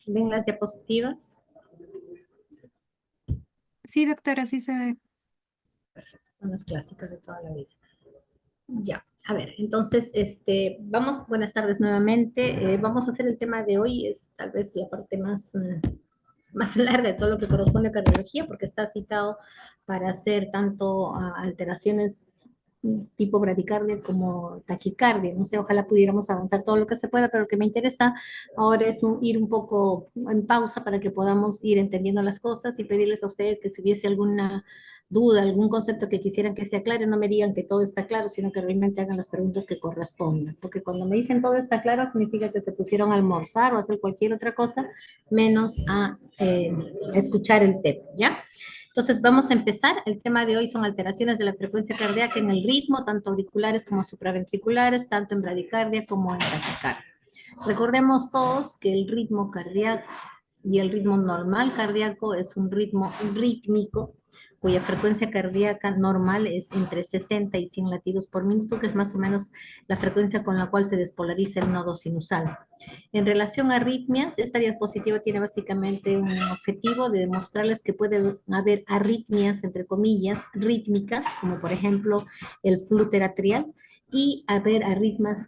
¿Ven las diapositivas? Sí, doctora, sí se ve. Perfecto, son las clásicas de toda la vida. Ya, a ver, entonces, vamos, buenas tardes nuevamente. Vamos a hacer el tema de hoy, es tal vez la parte más larga de todo lo que corresponde a cardiología, porque está citado para hacer tanto alteraciones tipo bradicardia como taquicardia. No sé, ojalá pudiéramos avanzar todo lo que se pueda, pero lo que me interesa ahora es ir un poco en pausa para que podamos ir entendiendo las cosas y pedirles a ustedes que si hubiese alguna duda, algún concepto que quisieran que se aclare, no me digan que todo está claro, sino que realmente hagan las preguntas que correspondan. Porque cuando me dicen todo está claro, significa que se pusieron a almorzar o a hacer cualquier otra cosa, menos a escuchar el tema, ¿ya? Entonces vamos a empezar. El tema de hoy son alteraciones de la frecuencia cardíaca en el ritmo, tanto auriculares como supraventriculares, tanto en bradicardia como en taquicardia. Recordemos todos que el ritmo cardíaco y el ritmo normal cardíaco es un ritmo rítmico cuya frecuencia cardíaca normal es entre 60 y 100 latidos por minuto, que es más o menos la frecuencia con la cual se despolariza el nodo sinusal. En relación a arritmias, esta diapositiva tiene básicamente un objetivo de demostrarles que puede haber arritmias, entre comillas, rítmicas, como por ejemplo el flúter atrial, y haber arritmias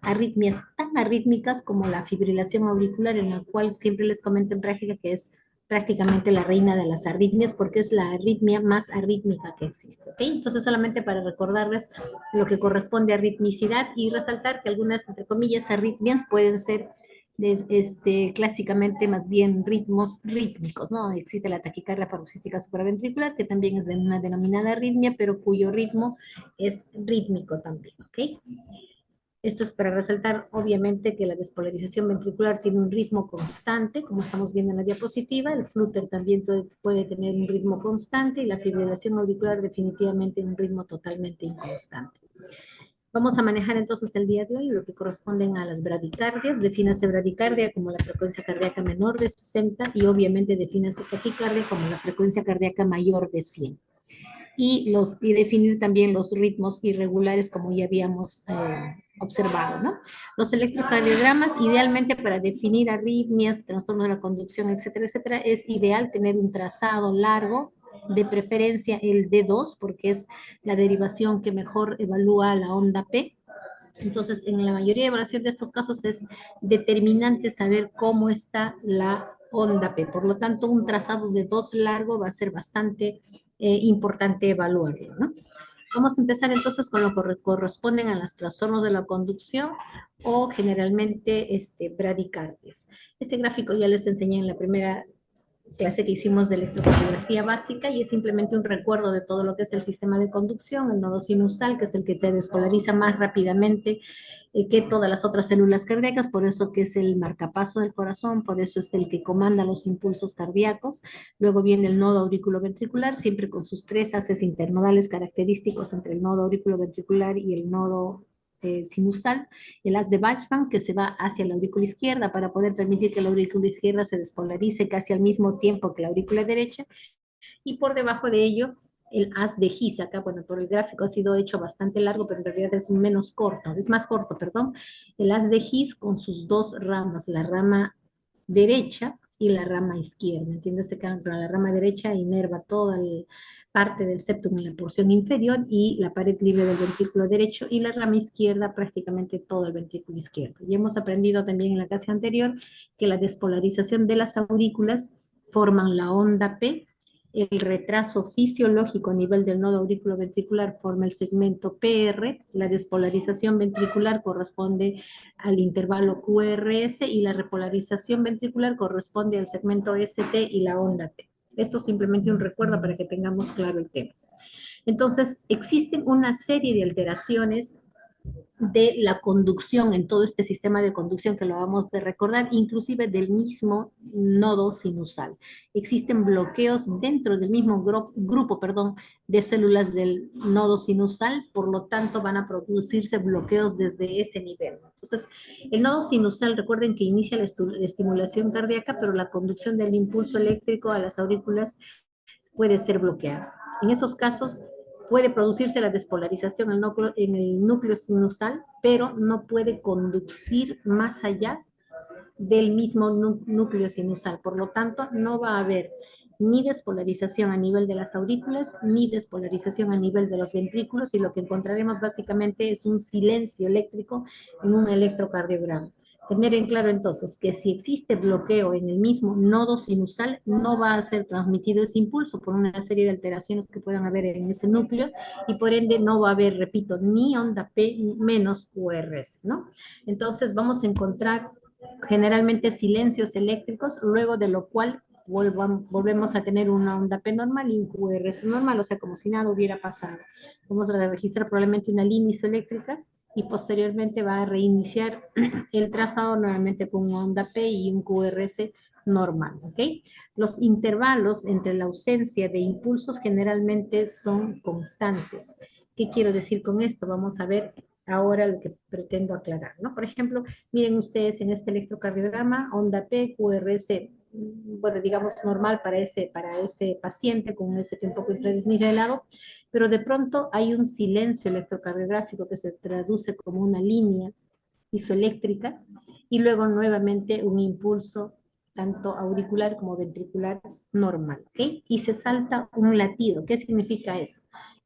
tan arrítmicas como la fibrilación auricular, en la cual siempre les comento en práctica que es prácticamente la reina de las arritmias porque es la arritmia más arrítmica que existe, ¿ok? Entonces solamente para recordarles lo que corresponde a ritmicidad y resaltar que algunas, entre comillas, arritmias pueden ser clásicamente más bien ritmos rítmicos, ¿no? Existe la taquicardia paroxística supraventricular, que también es de una denominada arritmia, pero cuyo ritmo es rítmico también, ¿ok? Esto es para resaltar, obviamente, que la despolarización ventricular tiene un ritmo constante, como estamos viendo en la diapositiva. El flúter también puede tener un ritmo constante y la fibrilación auricular definitivamente un ritmo totalmente inconstante. Vamos a manejar entonces el día de hoy lo que corresponden a las bradicardias. Defínase bradicardia como la frecuencia cardíaca menor de 60 y obviamente defínase taquicardia como la frecuencia cardíaca mayor de 100 y definir también los ritmos irregulares como ya habíamos observado, ¿no? Los electrocardiogramas, idealmente para definir arritmias, trastornos de la conducción, etcétera, etcétera, es ideal tener un trazado largo, de preferencia el D2, porque es la derivación que mejor evalúa la onda P. Entonces, en la mayoría de evaluación de estos casos es determinante saber cómo está la onda P. Por lo tanto, un trazado de 2 largo va a ser bastante importante evaluarlo, ¿no? Vamos a empezar entonces con lo que corresponden a los trastornos de la conducción o generalmente bradicardias. Este gráfico ya les enseñé en la primera clase que hicimos de electrocardiografía básica y es simplemente un recuerdo de todo lo que es el sistema de conducción, el nodo sinusal, que es el que te despolariza más rápidamente que todas las otras células cardíacas, por eso que es el marcapaso del corazón, por eso es el que comanda los impulsos cardíacos. Luego viene el nodo auriculoventricular, siempre con sus tres haces internodales característicos entre el nodo auriculoventricular y el nodo sinusal, el haz de Bachmann que se va hacia la aurícula izquierda para poder permitir que la aurícula izquierda se despolarice casi al mismo tiempo que la aurícula derecha, y por debajo de ello el haz de His. Acá, bueno, por el gráfico ha sido hecho bastante largo, pero en realidad es menos corto, es más corto, perdón. El haz de His con sus dos ramas, la rama derecha y la rama izquierda. Entiéndase que la rama derecha inerva toda la parte del septum en la porción inferior y la pared libre del ventrículo derecho, y la rama izquierda prácticamente todo el ventrículo izquierdo. Y hemos aprendido también en la clase anterior que la despolarización de las aurículas forman la onda P. El retraso fisiológico a nivel del nodo auriculoventricular forma el segmento PR, la despolarización ventricular corresponde al intervalo QRS y la repolarización ventricular corresponde al segmento ST y la onda T. Esto es simplemente un recuerdo para que tengamos claro el tema. Entonces, existen una serie de alteraciones de la conducción en todo este sistema de conducción que lo vamos a recordar, inclusive del mismo nodo sinusal. Existen bloqueos dentro del mismo grupo, perdón, de células del nodo sinusal, por lo tanto van a producirse bloqueos desde ese nivel. Entonces, el nodo sinusal, recuerden que inicia la estimulación cardíaca, pero la conducción del impulso eléctrico a las aurículas puede ser bloqueada. En esos casos puede producirse la despolarización en el núcleo sinusal, pero no puede conducir más allá del mismo núcleo sinusal. Por lo tanto, no va a haber ni despolarización a nivel de las aurículas, ni despolarización a nivel de los ventrículos, y lo que encontraremos básicamente es un silencio eléctrico en un electrocardiograma. Tener en claro entonces que si existe bloqueo en el mismo nodo sinusal, no va a ser transmitido ese impulso por una serie de alteraciones que puedan haber en ese núcleo, y por ende no va a haber, repito, ni onda P menos URS, ¿no? Entonces vamos a encontrar generalmente silencios eléctricos, luego de lo cual volvemos a tener una onda P normal y un QRS normal, o sea, como si nada hubiera pasado. Vamos a registrar probablemente una línea isoeléctrica y posteriormente va a reiniciar el trazado nuevamente con una onda P y un QRS normal, ¿ok? Los intervalos entre la ausencia de impulsos generalmente son constantes. ¿Qué quiero decir con esto? Vamos a ver ahora lo que pretendo aclarar, ¿no? Por ejemplo, miren ustedes en este electrocardiograma, onda P, QRS, bueno, digamos normal para ese paciente con ese tiempo infradesnivelado, pero de pronto hay un silencio electrocardiográfico que se traduce como una línea isoeléctrica y luego nuevamente un impulso tanto auricular como ventricular normal, ¿ok? Y se salta un latido. ¿Qué significa eso?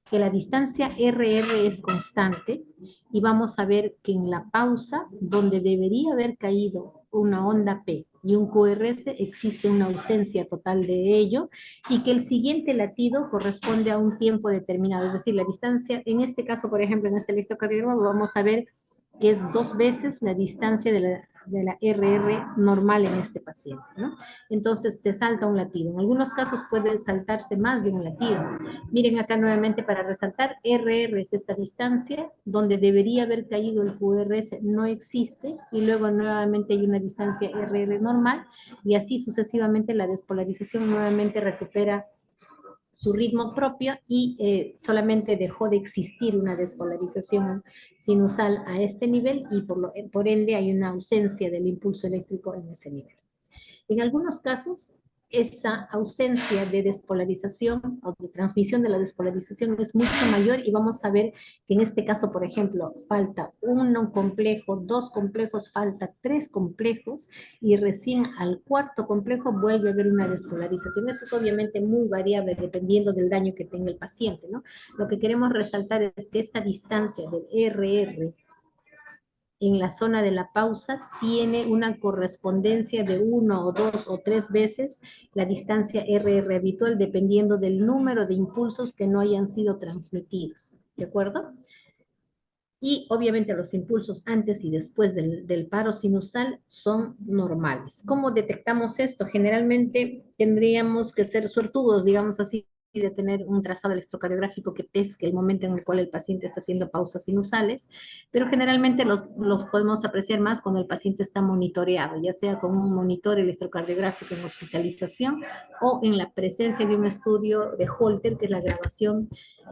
Que la distancia RR es constante y vamos a ver que en la pausa, donde debería haber caído una onda P y un QRS, existe una ausencia total de ello, y que el siguiente latido corresponde a un tiempo determinado, es decir, la distancia, en este caso, por ejemplo, en este electrocardiograma, vamos a ver que es 2 veces la distancia de la RR normal en este paciente, ¿no? Entonces se salta un latido. En algunos casos puede saltarse más de un latido. Miren acá nuevamente para resaltar, RR es esta distancia, donde debería haber caído el QRS, no existe, y luego nuevamente hay una distancia RR normal, y así sucesivamente la despolarización nuevamente recupera su ritmo propio y solamente dejó de existir una despolarización sinusal a este nivel y por ende hay una ausencia del impulso eléctrico en ese nivel. En algunos casos, esa ausencia de despolarización o de transmisión de la despolarización es mucho mayor, y vamos a ver que en este caso, por ejemplo, falta uno complejo, dos complejos, falta tres complejos, y recién al cuarto complejo vuelve a haber una despolarización. Eso es obviamente muy variable dependiendo del daño que tenga el paciente, ¿no? Lo que queremos resaltar es que esta distancia del RR en la zona de la pausa tiene una correspondencia de 1 o 2 o 3 veces la distancia RR habitual, dependiendo del número de impulsos que no hayan sido transmitidos, ¿de acuerdo? Y obviamente los impulsos antes y después del paro sinusal son normales. ¿Cómo detectamos esto? Generalmente tendríamos que ser suertudos, digamos así, de tener un trazado electrocardiográfico que pesque el momento en el cual el paciente está haciendo pausas sinusales, pero generalmente los podemos apreciar más cuando el paciente está monitoreado, ya sea con un monitor electrocardiográfico en hospitalización o en la presencia de un estudio de Holter, que es la grabación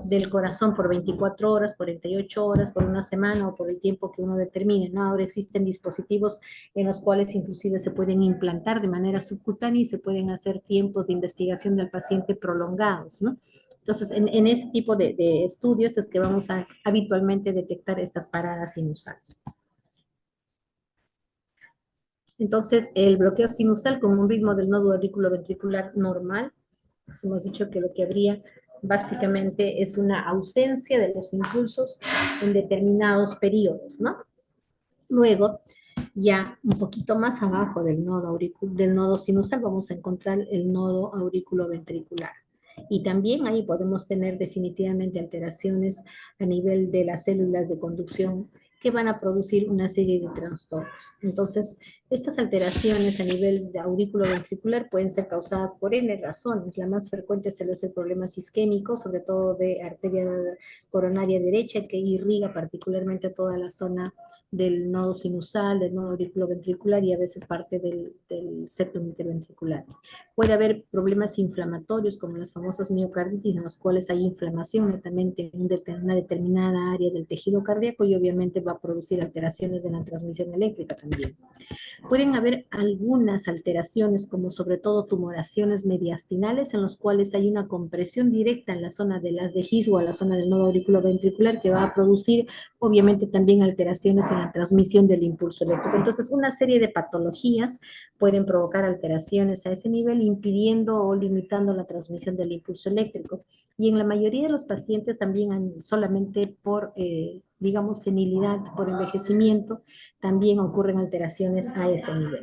del corazón por 24 horas, 48 horas, por una semana o por el tiempo que uno determine, ¿no? Ahora existen dispositivos en los cuales inclusive se pueden implantar de manera subcutánea y se pueden hacer tiempos de investigación del paciente prolongados, ¿no? Entonces, en ese tipo de estudios es que vamos a habitualmente detectar estas paradas sinusales. Entonces, el bloqueo sinusal con un ritmo del nodo auriculoventricular normal, hemos dicho que lo que habría básicamente es una ausencia de los impulsos en determinados periodos, ¿no? Luego, ya un poquito más abajo del nodo sinusal, vamos a encontrar el nodo auriculoventricular. Y también ahí podemos tener definitivamente alteraciones a nivel de las células de conducción que van a producir una serie de trastornos. Entonces, estas alteraciones a nivel de auriculoventricular pueden ser causadas por N razones. La más frecuente es el problema isquémico, sobre todo de arteria coronaria derecha, que irriga particularmente toda la zona del nodo sinusal, del nodo auriculoventricular y a veces parte del septum interventricular. Puede haber problemas inflamatorios como las famosas miocarditis, en los cuales hay inflamación netamente en una determinada área del tejido cardíaco y obviamente va a producir alteraciones de la transmisión eléctrica también. Pueden haber algunas alteraciones, como sobre todo tumoraciones mediastinales, en los cuales hay una compresión directa en la zona de las de His o a la zona del nodo auriculoventricular que va a producir, obviamente, también alteraciones en la transmisión del impulso eléctrico. Entonces, una serie de patologías pueden provocar alteraciones a ese nivel, impidiendo o limitando la transmisión del impulso eléctrico. Y en la mayoría de los pacientes también solamente por, digamos, senilidad, por envejecimiento, también ocurren alteraciones a ese nivel.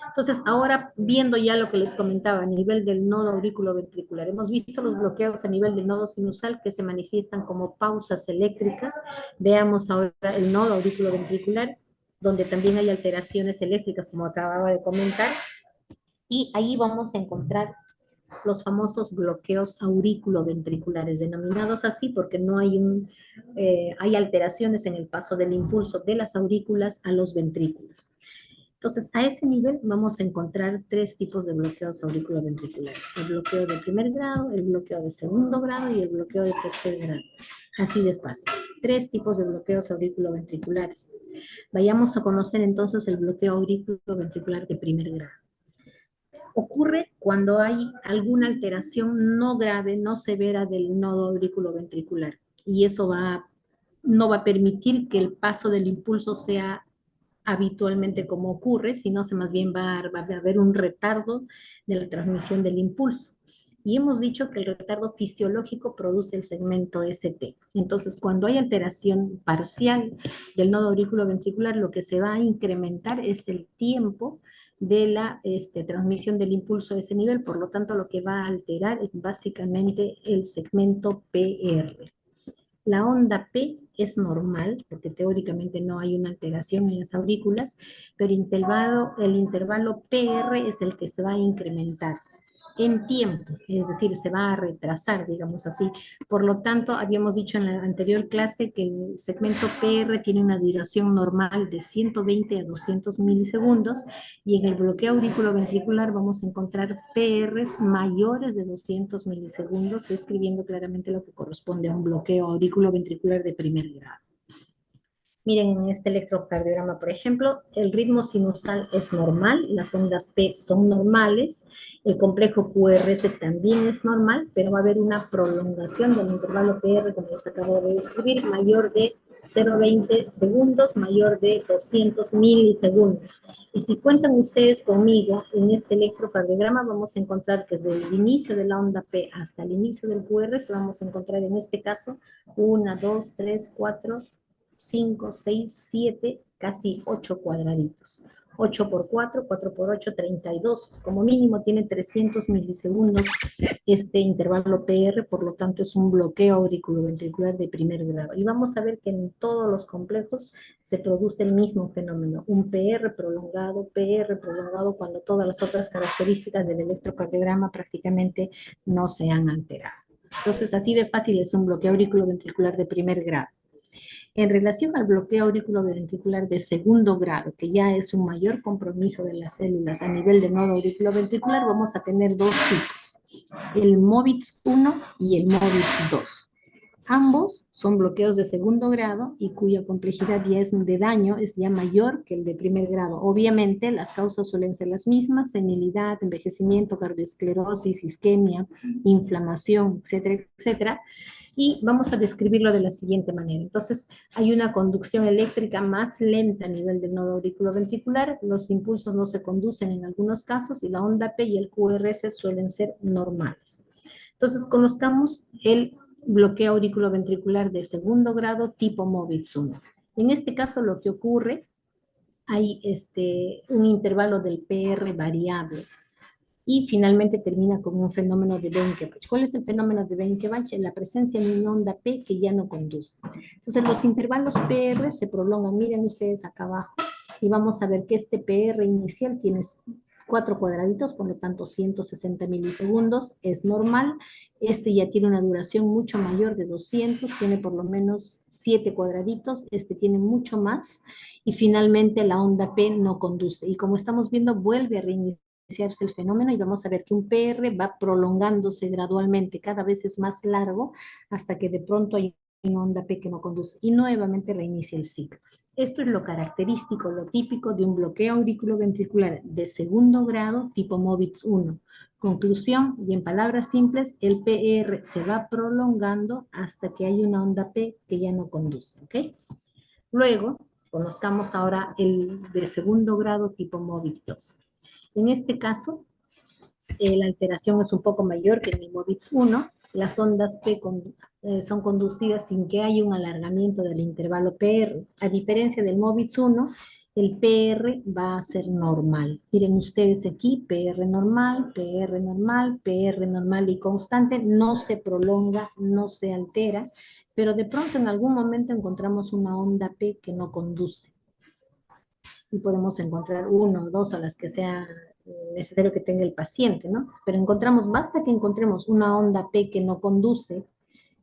Entonces, ahora viendo ya lo que les comentaba a nivel del nodo auriculoventricular, hemos visto los bloqueos a nivel del nodo sinusal que se manifiestan como pausas eléctricas. Veamos ahora el nodo auriculoventricular, donde también hay alteraciones eléctricas, como acababa de comentar, y ahí vamos a encontrar los famosos bloqueos auriculoventriculares, denominados así porque no hay hay alteraciones en el paso del impulso de las aurículas a los ventrículos. Entonces, a ese nivel vamos a encontrar tres tipos de bloqueos auriculoventriculares: el bloqueo de primer grado, el bloqueo de segundo grado y el bloqueo de tercer grado. Así de fácil. Tres tipos de bloqueos auriculoventriculares. Vayamos a conocer entonces el bloqueo auriculoventricular de primer grado. Ocurre cuando hay alguna alteración no grave, no severa del nodo auriculoventricular, y eso no va a permitir que el paso del impulso sea habitualmente como ocurre, sino que más bien va a haber un retardo de la transmisión del impulso. Y hemos dicho que el retardo fisiológico produce el segmento ST. Entonces, cuando hay alteración parcial del nodo auriculoventricular, lo que se va a incrementar es el tiempo de la transmisión del impulso a ese nivel. Por lo tanto, lo que va a alterar es básicamente el segmento PR. La onda P es normal, porque teóricamente no hay una alteración en las aurículas, pero el intervalo PR es el que se va a incrementar en tiempos, es decir, se va a retrasar, digamos así. Por lo tanto, habíamos dicho en la anterior clase que el segmento PR tiene una duración normal de 120 a 200 milisegundos, y en el bloqueo auriculoventricular vamos a encontrar PRs mayores de 200 milisegundos, describiendo claramente lo que corresponde a un bloqueo auriculoventricular de primer grado. Miren, en este electrocardiograma, por ejemplo, el ritmo sinusal es normal, las ondas P son normales, el complejo QRS también es normal, pero va a haber una prolongación del intervalo PR, como les acabo de describir, mayor de 0,20 segundos, mayor de 200 milisegundos. Y si cuentan ustedes conmigo, en este electrocardiograma vamos a encontrar que desde el inicio de la onda P hasta el inicio del QRS, vamos a encontrar en este caso 1, 2, 3, 4, 5, 6, 7, casi 8 cuadraditos. 8 por 4, 4 por 8, 32. Como mínimo tiene 300 milisegundos este intervalo PR, por lo tanto es un bloqueo auriculoventricular de primer grado. Y vamos a ver que en todos los complejos se produce el mismo fenómeno, un PR prolongado, cuando todas las otras características del electrocardiograma prácticamente no se han alterado. Entonces, así de fácil es un bloqueo auriculoventricular de primer grado. En relación al bloqueo auriculoventricular de segundo grado, que ya es un mayor compromiso de las células a nivel del nodo auriculoventricular, vamos a tener dos tipos, el MOVITS 1 y el MOVITS 2. Ambos son bloqueos de segundo grado y cuya complejidad ya es de daño es ya mayor que el de primer grado. Obviamente las causas suelen ser las mismas: senilidad, envejecimiento, cardioesclerosis, isquemia, inflamación, etcétera, etcétera. Y vamos a describirlo de la siguiente manera. Entonces, hay una conducción eléctrica más lenta a nivel del nodo auriculoventricular, los impulsos no se conducen en algunos casos y la onda P y el QRS suelen ser normales. Entonces, conozcamos el bloqueo auriculoventricular de segundo grado tipo MOVITS 1. En este caso, lo que ocurre, hay un intervalo del PR variable, y finalmente termina con un fenómeno de Benkevac. ¿Cuál es el fenómeno de Benkevac? La presencia de una onda P que ya no conduce. Entonces los intervalos PR se prolongan, miren ustedes acá abajo, y vamos a ver que este PR inicial tiene 4 cuadraditos, por lo tanto 160 milisegundos, es normal. Este ya tiene una duración mucho mayor de 200, tiene por lo menos 7 cuadraditos, este tiene mucho más, y finalmente la onda P no conduce, y como estamos viendo vuelve a reiniciarse el fenómeno, y vamos a ver que un PR va prolongándose gradualmente, cada vez es más largo, hasta que de pronto hay una onda P que no conduce y nuevamente reinicia el ciclo. Esto es lo característico, lo típico de un bloqueo auriculoventricular de segundo grado tipo MOVIX 1. Conclusión, y en palabras simples, el PR se va prolongando hasta que hay una onda P que ya no conduce, ¿ok? Luego, conozcamos ahora el de segundo grado tipo MOVIX 2. En este caso, la alteración es un poco mayor que en el MOVIX 1. Las ondas P son conducidas sin que haya un alargamiento del intervalo PR. A diferencia del MOVIX 1, el PR va a ser normal. Miren ustedes aquí, PR normal, PR normal, PR normal y constante, no se prolonga, no se altera, pero de pronto en algún momento encontramos una onda P que no conduce. Y podemos encontrar uno o dos a las que sea necesario que tenga el paciente, ¿no? Pero encontramos, basta que encontremos una onda P que no conduce,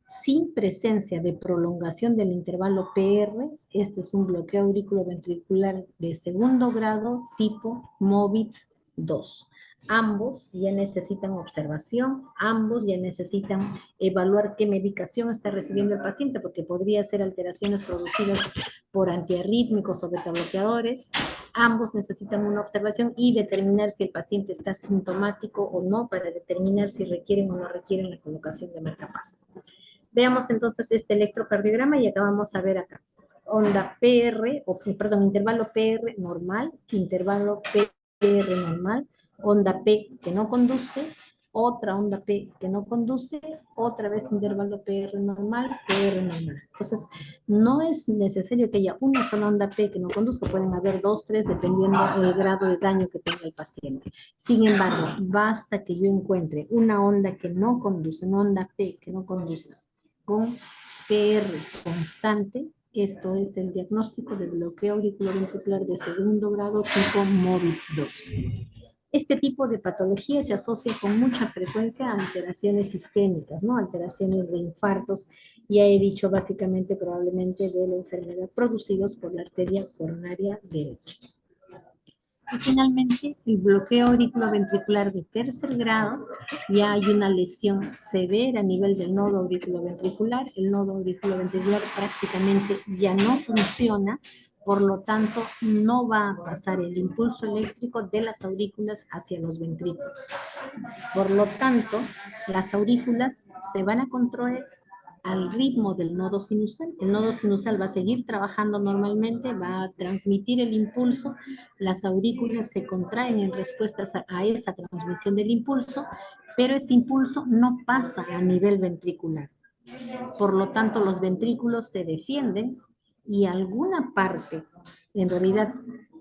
sin presencia de prolongación del intervalo PR, este es un bloqueo auriculoventricular de segundo grado tipo MOVIX 2. Ambos ya necesitan observación, ambos ya necesitan evaluar qué medicación está recibiendo el paciente, porque podría ser alteraciones producidas por antiarrítmicos o betabloqueadores. Ambos necesitan una observación y determinar si el paciente está sintomático o no, para determinar si requieren o no requieren la colocación de marcapaso. Veamos entonces este electrocardiograma y acá vamos a ver acá. Onda PR, perdón, intervalo PR normal, intervalo PR normal, onda P que no conduce, otra onda P que no conduce, otra vez intervalo PR normal, PR normal. Entonces, no es necesario que haya una sola onda P que no conduzca, pueden haber dos, tres, dependiendo del grado de daño que tenga el paciente. Sin embargo, basta que yo encuentre una onda que no conduce, una onda P que no conduce, con PR constante, esto es el diagnóstico de bloqueo auriculoventricular de segundo grado tipo MOVIX 2. Este tipo de patología se asocia con mucha frecuencia a alteraciones isquémicas, ¿no? Alteraciones de infartos, ya he dicho básicamente probablemente de la enfermedad producidos por la arteria coronaria derecha. Y finalmente, el bloqueo auriculoventricular de tercer grado, ya hay una lesión severa a nivel del nodo auriculoventricular, el nodo auriculoventricular prácticamente ya no funciona, por lo tanto no va a pasar el impulso eléctrico de las aurículas hacia los ventrículos. Por lo tanto, las aurículas se van a contraer al ritmo del nodo sinusal. El nodo sinusal va a seguir trabajando normalmente, va a transmitir el impulso, las aurículas se contraen en respuesta a esa transmisión del impulso, pero ese impulso no pasa a nivel ventricular. Por lo tanto, los ventrículos se defienden y alguna parte, en realidad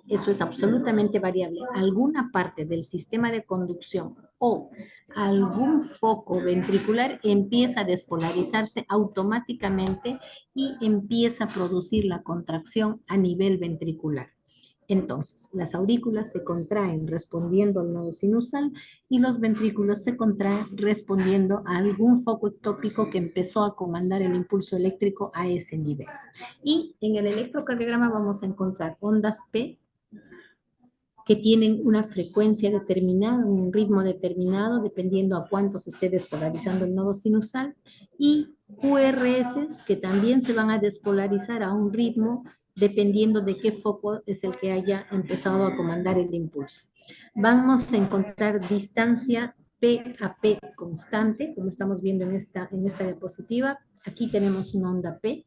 eso es absolutamente variable, alguna parte del sistema de conducción o algún foco ventricular empieza a despolarizarse automáticamente y empieza a producir la contracción a nivel ventricular. Entonces, las aurículas se contraen respondiendo al nodo sinusal y los ventrículos se contraen respondiendo a algún foco ectópico que empezó a comandar el impulso eléctrico a ese nivel. Y en el electrocardiograma vamos a encontrar ondas P que tienen una frecuencia determinada, un ritmo determinado, dependiendo a cuánto se esté despolarizando el nodo sinusal, y QRS que también se van a despolarizar a un ritmo dependiendo de qué foco es el que haya empezado a comandar el impulso. Vamos a encontrar distancia P a P constante, como estamos viendo en esta diapositiva. Aquí tenemos una onda P,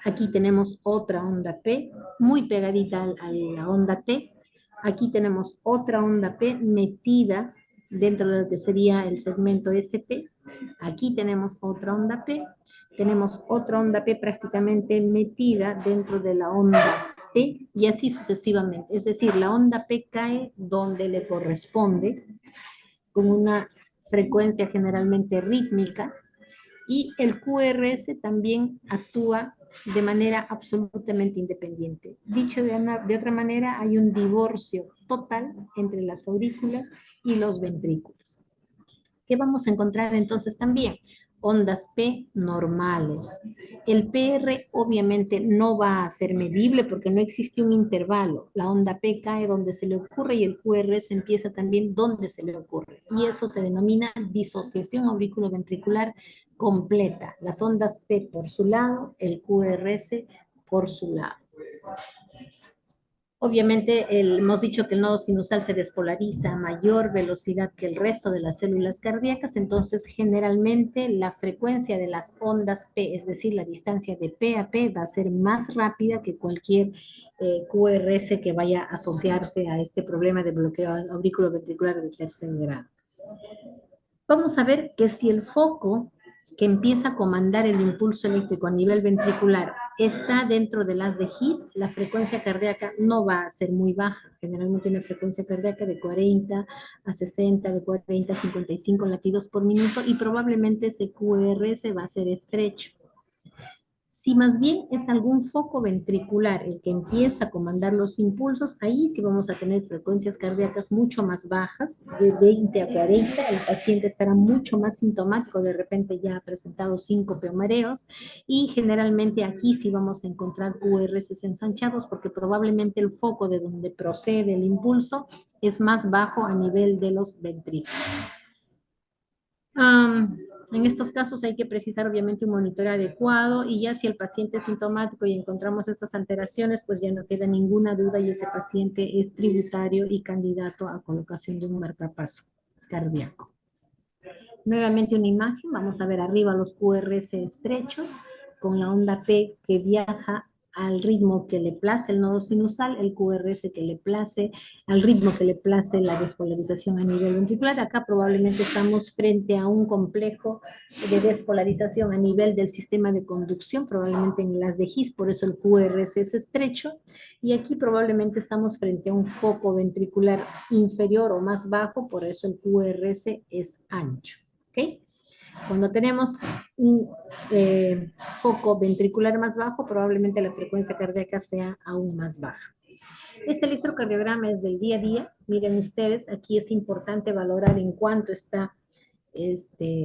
aquí tenemos otra onda P, muy pegadita a la onda T. Aquí tenemos otra onda P metida dentro de lo que sería el segmento ST. Aquí tenemos otra onda P. Tenemos otra onda P prácticamente metida dentro de la onda T y así sucesivamente. Es decir, la onda P cae donde le corresponde con una frecuencia generalmente rítmica y el QRS también actúa de manera absolutamente independiente. Dicho de otra manera, hay un divorcio total entre las aurículas y los ventrículos. ¿Qué vamos a encontrar entonces también? Ondas P normales. El PR obviamente no va a ser medible porque no existe un intervalo. La onda P cae donde se le ocurre y el QRS empieza también donde se le ocurre. Y eso se denomina disociación auriculoventricular completa. Las ondas P por su lado, el QRS por su lado. Obviamente, hemos dicho que el nodo sinusal se despolariza a mayor velocidad que el resto de las células cardíacas, entonces generalmente la frecuencia de las ondas P, es decir, la distancia de P a P, va a ser más rápida que cualquier QRS que vaya a asociarse a este problema de bloqueo auriculoventricular de tercer grado. Vamos a ver que si el foco que empieza a comandar el impulso eléctrico a nivel ventricular está dentro de las de His, la frecuencia cardíaca no va a ser muy baja. Generalmente una frecuencia cardíaca de 40 a 60, de 40 a 55 latidos por minuto y probablemente ese QRS va a ser estrecho. Si más bien es algún foco ventricular el que empieza a comandar los impulsos, ahí sí vamos a tener frecuencias cardíacas mucho más bajas, de 20 a 40, el paciente estará mucho más sintomático, de repente ya ha presentado síncope o mareos, y generalmente aquí sí vamos a encontrar QRS ensanchados, porque probablemente el foco de donde procede el impulso es más bajo a nivel de los ventrículos. En estos casos hay que precisar obviamente un monitoreo adecuado y ya si el paciente es sintomático y encontramos estas alteraciones, pues ya no queda ninguna duda y ese paciente es tributario y candidato a colocación de un marcapaso cardíaco. Nuevamente una imagen, vamos a ver arriba los QRS estrechos con la onda P que viaja al ritmo que le place el nodo sinusal, el QRS que le place, al ritmo que le place la despolarización a nivel ventricular. Acá probablemente estamos frente a un complejo de despolarización a nivel del sistema de conducción, probablemente en las de His, por eso el QRS es estrecho, y aquí probablemente estamos frente a un foco ventricular inferior o más bajo, por eso el QRS es ancho. ¿Ok? Cuando tenemos un foco ventricular más bajo, probablemente la frecuencia cardíaca sea aún más baja. Este electrocardiograma es del día a día. Miren ustedes, aquí es importante valorar en cuánto está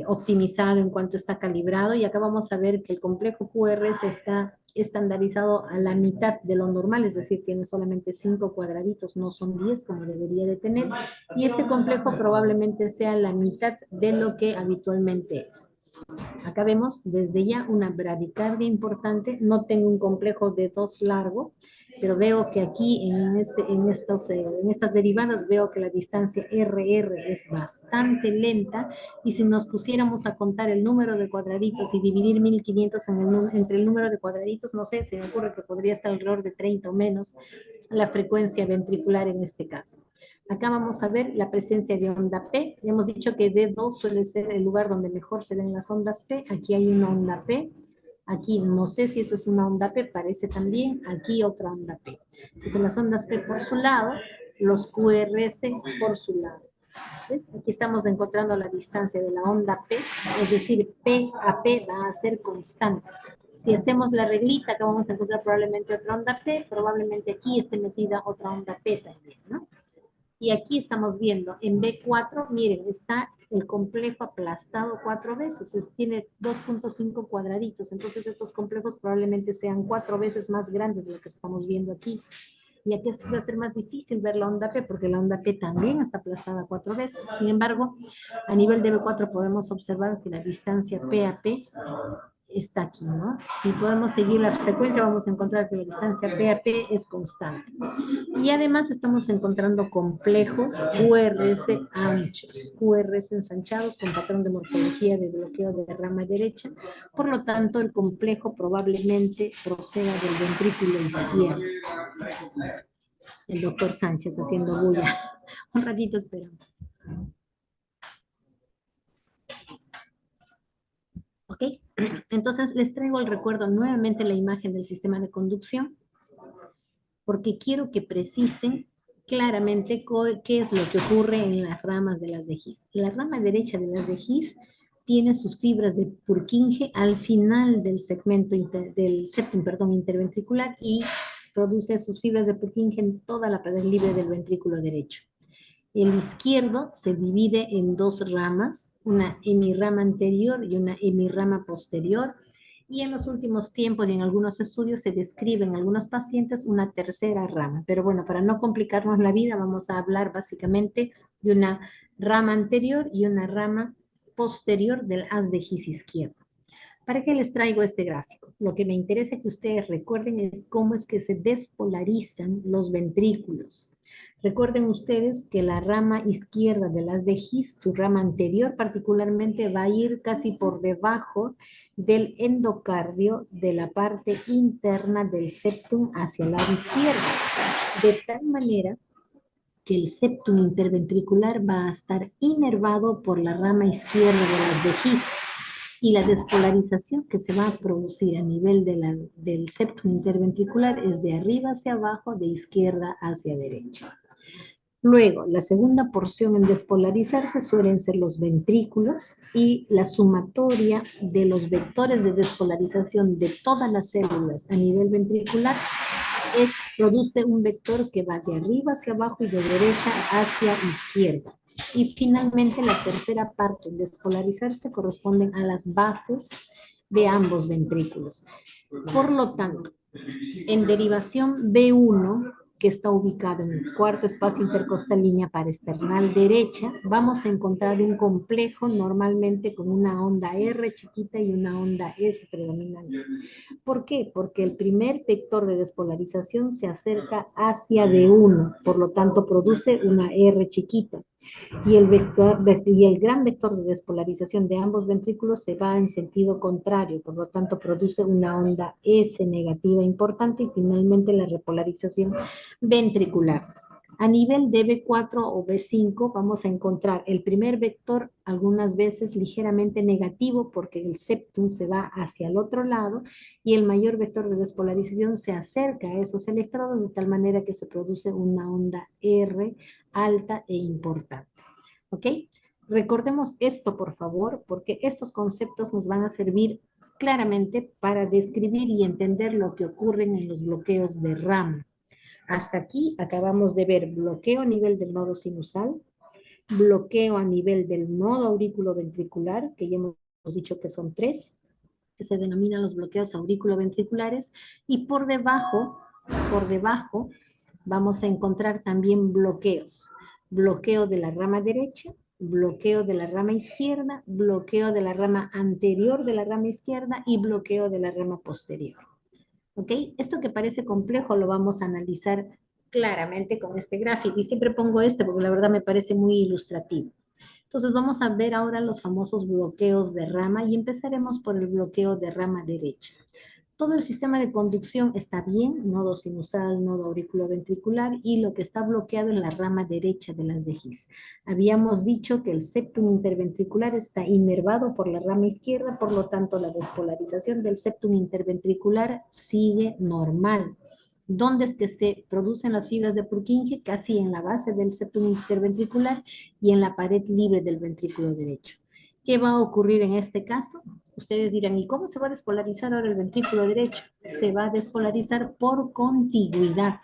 optimizado, en cuanto está calibrado, y acá vamos a ver que el complejo QRS está estandarizado a la mitad de lo normal, es decir, tiene solamente 5 cuadraditos, no son 10 como debería de tener, y este complejo probablemente sea la mitad de lo que habitualmente es. Acá vemos desde ya una bradicardia importante, no tengo un complejo de 2 largo, pero veo que aquí en estas derivadas veo que la distancia RR es bastante lenta, y si nos pusiéramos a contar el número de cuadraditos y dividir 1500 entre el número de cuadraditos, no sé, se me ocurre que podría estar alrededor de 30 o menos la frecuencia ventricular en este caso. Acá vamos a ver la presencia de onda P. Ya hemos dicho que D2 suele ser el lugar donde mejor se ven las ondas P. Aquí hay una onda P. Aquí no sé si eso es una onda P, parece también. Aquí otra onda P. Entonces las ondas P por su lado, los QRS por su lado. ¿Ves? Aquí estamos encontrando la distancia de la onda P, es decir, P a P va a ser constante. Si hacemos la reglita, acá vamos a encontrar probablemente otra onda P, probablemente aquí esté metida otra onda P también, ¿no? Y aquí estamos viendo en B4, miren, está el complejo aplastado 4 veces, tiene 2.5 cuadraditos, entonces estos complejos probablemente sean 4 veces más grandes de lo que estamos viendo aquí. Y aquí va a ser más difícil ver la onda P, porque la onda P también está aplastada 4 veces. Sin embargo, a nivel de B4 podemos observar que la distancia P a P está aquí, ¿no? Si podemos seguir la secuencia, vamos a encontrar que la distancia P a P es constante. Y además estamos encontrando complejos QRS anchos, QRS ensanchados con patrón de morfología de bloqueo de rama derecha. Por lo tanto, el complejo probablemente proceda del ventrículo izquierdo. El doctor Sánchez haciendo bulla. Un ratito esperamos. ¿Ok? Entonces les traigo el recuerdo nuevamente la imagen del sistema de conducción, porque quiero que precisen claramente qué es lo que ocurre en las ramas de las de His. La rama derecha de las de His tiene sus fibras de Purkinje al final del segmento del septum, interventricular, y produce sus fibras de Purkinje en toda la pared libre del ventrículo derecho. El izquierdo se divide en 2 ramas, una hemirrama anterior y una hemirrama posterior, y en los últimos tiempos y en algunos estudios se describe en algunos pacientes una tercera rama. Pero bueno, para no complicarnos la vida, vamos a hablar básicamente de una rama anterior y una rama posterior del haz de His izquierdo. ¿Para qué les traigo este gráfico? Lo que me interesa que ustedes recuerden es cómo es que se despolarizan los ventrículos. Recuerden ustedes que la rama izquierda de las de His, su rama anterior particularmente, va a ir casi por debajo del endocardio de la parte interna del septum hacia el lado izquierdo. De tal manera que el septum interventricular va a estar inervado por la rama izquierda de las de His. Y la despolarización que se va a producir a nivel del septum interventricular es de arriba hacia abajo, de izquierda hacia derecha. Luego, la segunda porción en despolarizarse suelen ser los ventrículos y la sumatoria de los vectores de despolarización de todas las células a nivel ventricular produce un vector que va de arriba hacia abajo y de derecha hacia izquierda. Y finalmente la tercera parte en despolarizarse corresponden a las bases de ambos ventrículos. Por lo tanto, en derivación B1, que está ubicado en el cuarto espacio intercostal línea parasternal derecha, vamos a encontrar un complejo normalmente con una onda R chiquita y una onda S predominante. ¿Por qué? Porque el primer vector de despolarización se acerca hacia B1, por lo tanto produce una R chiquita. Y el gran vector de despolarización de ambos ventrículos se va en sentido contrario, por lo tanto produce una onda S negativa importante y finalmente la repolarización ventricular. A nivel de B4 o B5 vamos a encontrar el primer vector algunas veces ligeramente negativo porque el septum se va hacia el otro lado y el mayor vector de despolarización se acerca a esos electrodos de tal manera que se produce una onda R alta e importante. ¿Ok? Recordemos esto, por favor, porque estos conceptos nos van a servir claramente para describir y entender lo que ocurre en los bloqueos de rama. Hasta aquí acabamos de ver bloqueo a nivel del nodo sinusal, bloqueo a nivel del nodo aurículo-ventricular, que ya hemos dicho que son 3, que se denominan los bloqueos aurículo-ventriculares, y por debajo, vamos a encontrar también bloqueos. Bloqueo de la rama derecha, bloqueo de la rama izquierda, bloqueo de la rama anterior de la rama izquierda y bloqueo de la rama posterior. ¿Ok? Esto que parece complejo lo vamos a analizar claramente con este gráfico y siempre pongo este porque la verdad me parece muy ilustrativo. Entonces vamos a ver ahora los famosos bloqueos de rama y empezaremos por el bloqueo de rama derecha. Todo el sistema de conducción está bien, nodo sinusal, nodo auriculoventricular y lo que está bloqueado en la rama derecha de las de His. Habíamos dicho que el septum interventricular está inervado por la rama izquierda, por lo tanto la despolarización del septum interventricular sigue normal. ¿Dónde es que se producen las fibras de Purkinje? Casi en la base del septum interventricular y en la pared libre del ventrículo derecho. ¿Qué va a ocurrir en este caso? Ustedes dirán, ¿y cómo se va a despolarizar ahora el ventrículo derecho? Se va a despolarizar por contigüidad.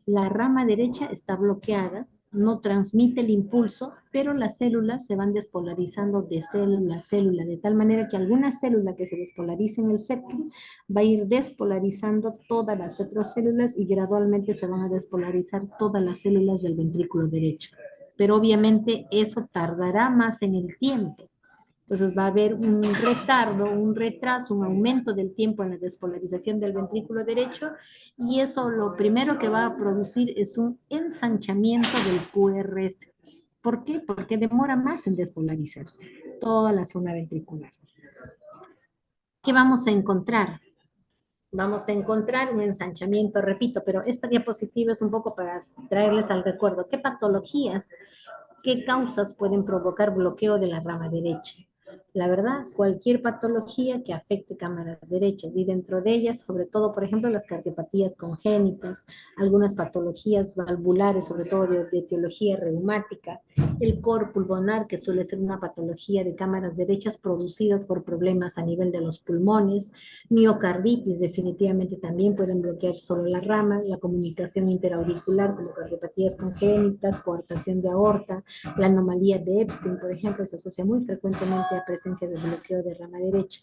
La rama derecha está bloqueada, no transmite el impulso, pero las células se van despolarizando de célula a célula, de tal manera que alguna célula que se despolarice en el septum va a ir despolarizando todas las otras células y gradualmente se van a despolarizar todas las células del ventrículo derecho. Pero obviamente eso tardará más en el tiempo. Entonces va a haber un retardo, un retraso, un aumento del tiempo en la despolarización del ventrículo derecho y eso lo primero que va a producir es un ensanchamiento del QRS. ¿Por qué? Porque demora más en despolarizarse toda la zona ventricular. ¿Qué vamos a encontrar? Vamos a encontrar un ensanchamiento, repito, pero esta diapositiva es un poco para traerles al recuerdo qué patologías, qué causas pueden provocar bloqueo de la rama derecha. La verdad, cualquier patología que afecte cámaras derechas y dentro de ellas, sobre todo, por ejemplo, las cardiopatías congénitas, algunas patologías valvulares, sobre todo de etiología reumática, el cor pulmonar, que suele ser una patología de cámaras derechas producidas por problemas a nivel de los pulmones, miocarditis definitivamente también pueden bloquear solo la rama, la comunicación interauricular como cardiopatías congénitas, coartación de aorta, la anomalía de Epstein, por ejemplo, se asocia muy frecuentemente a presencia de bloqueo de rama derecha.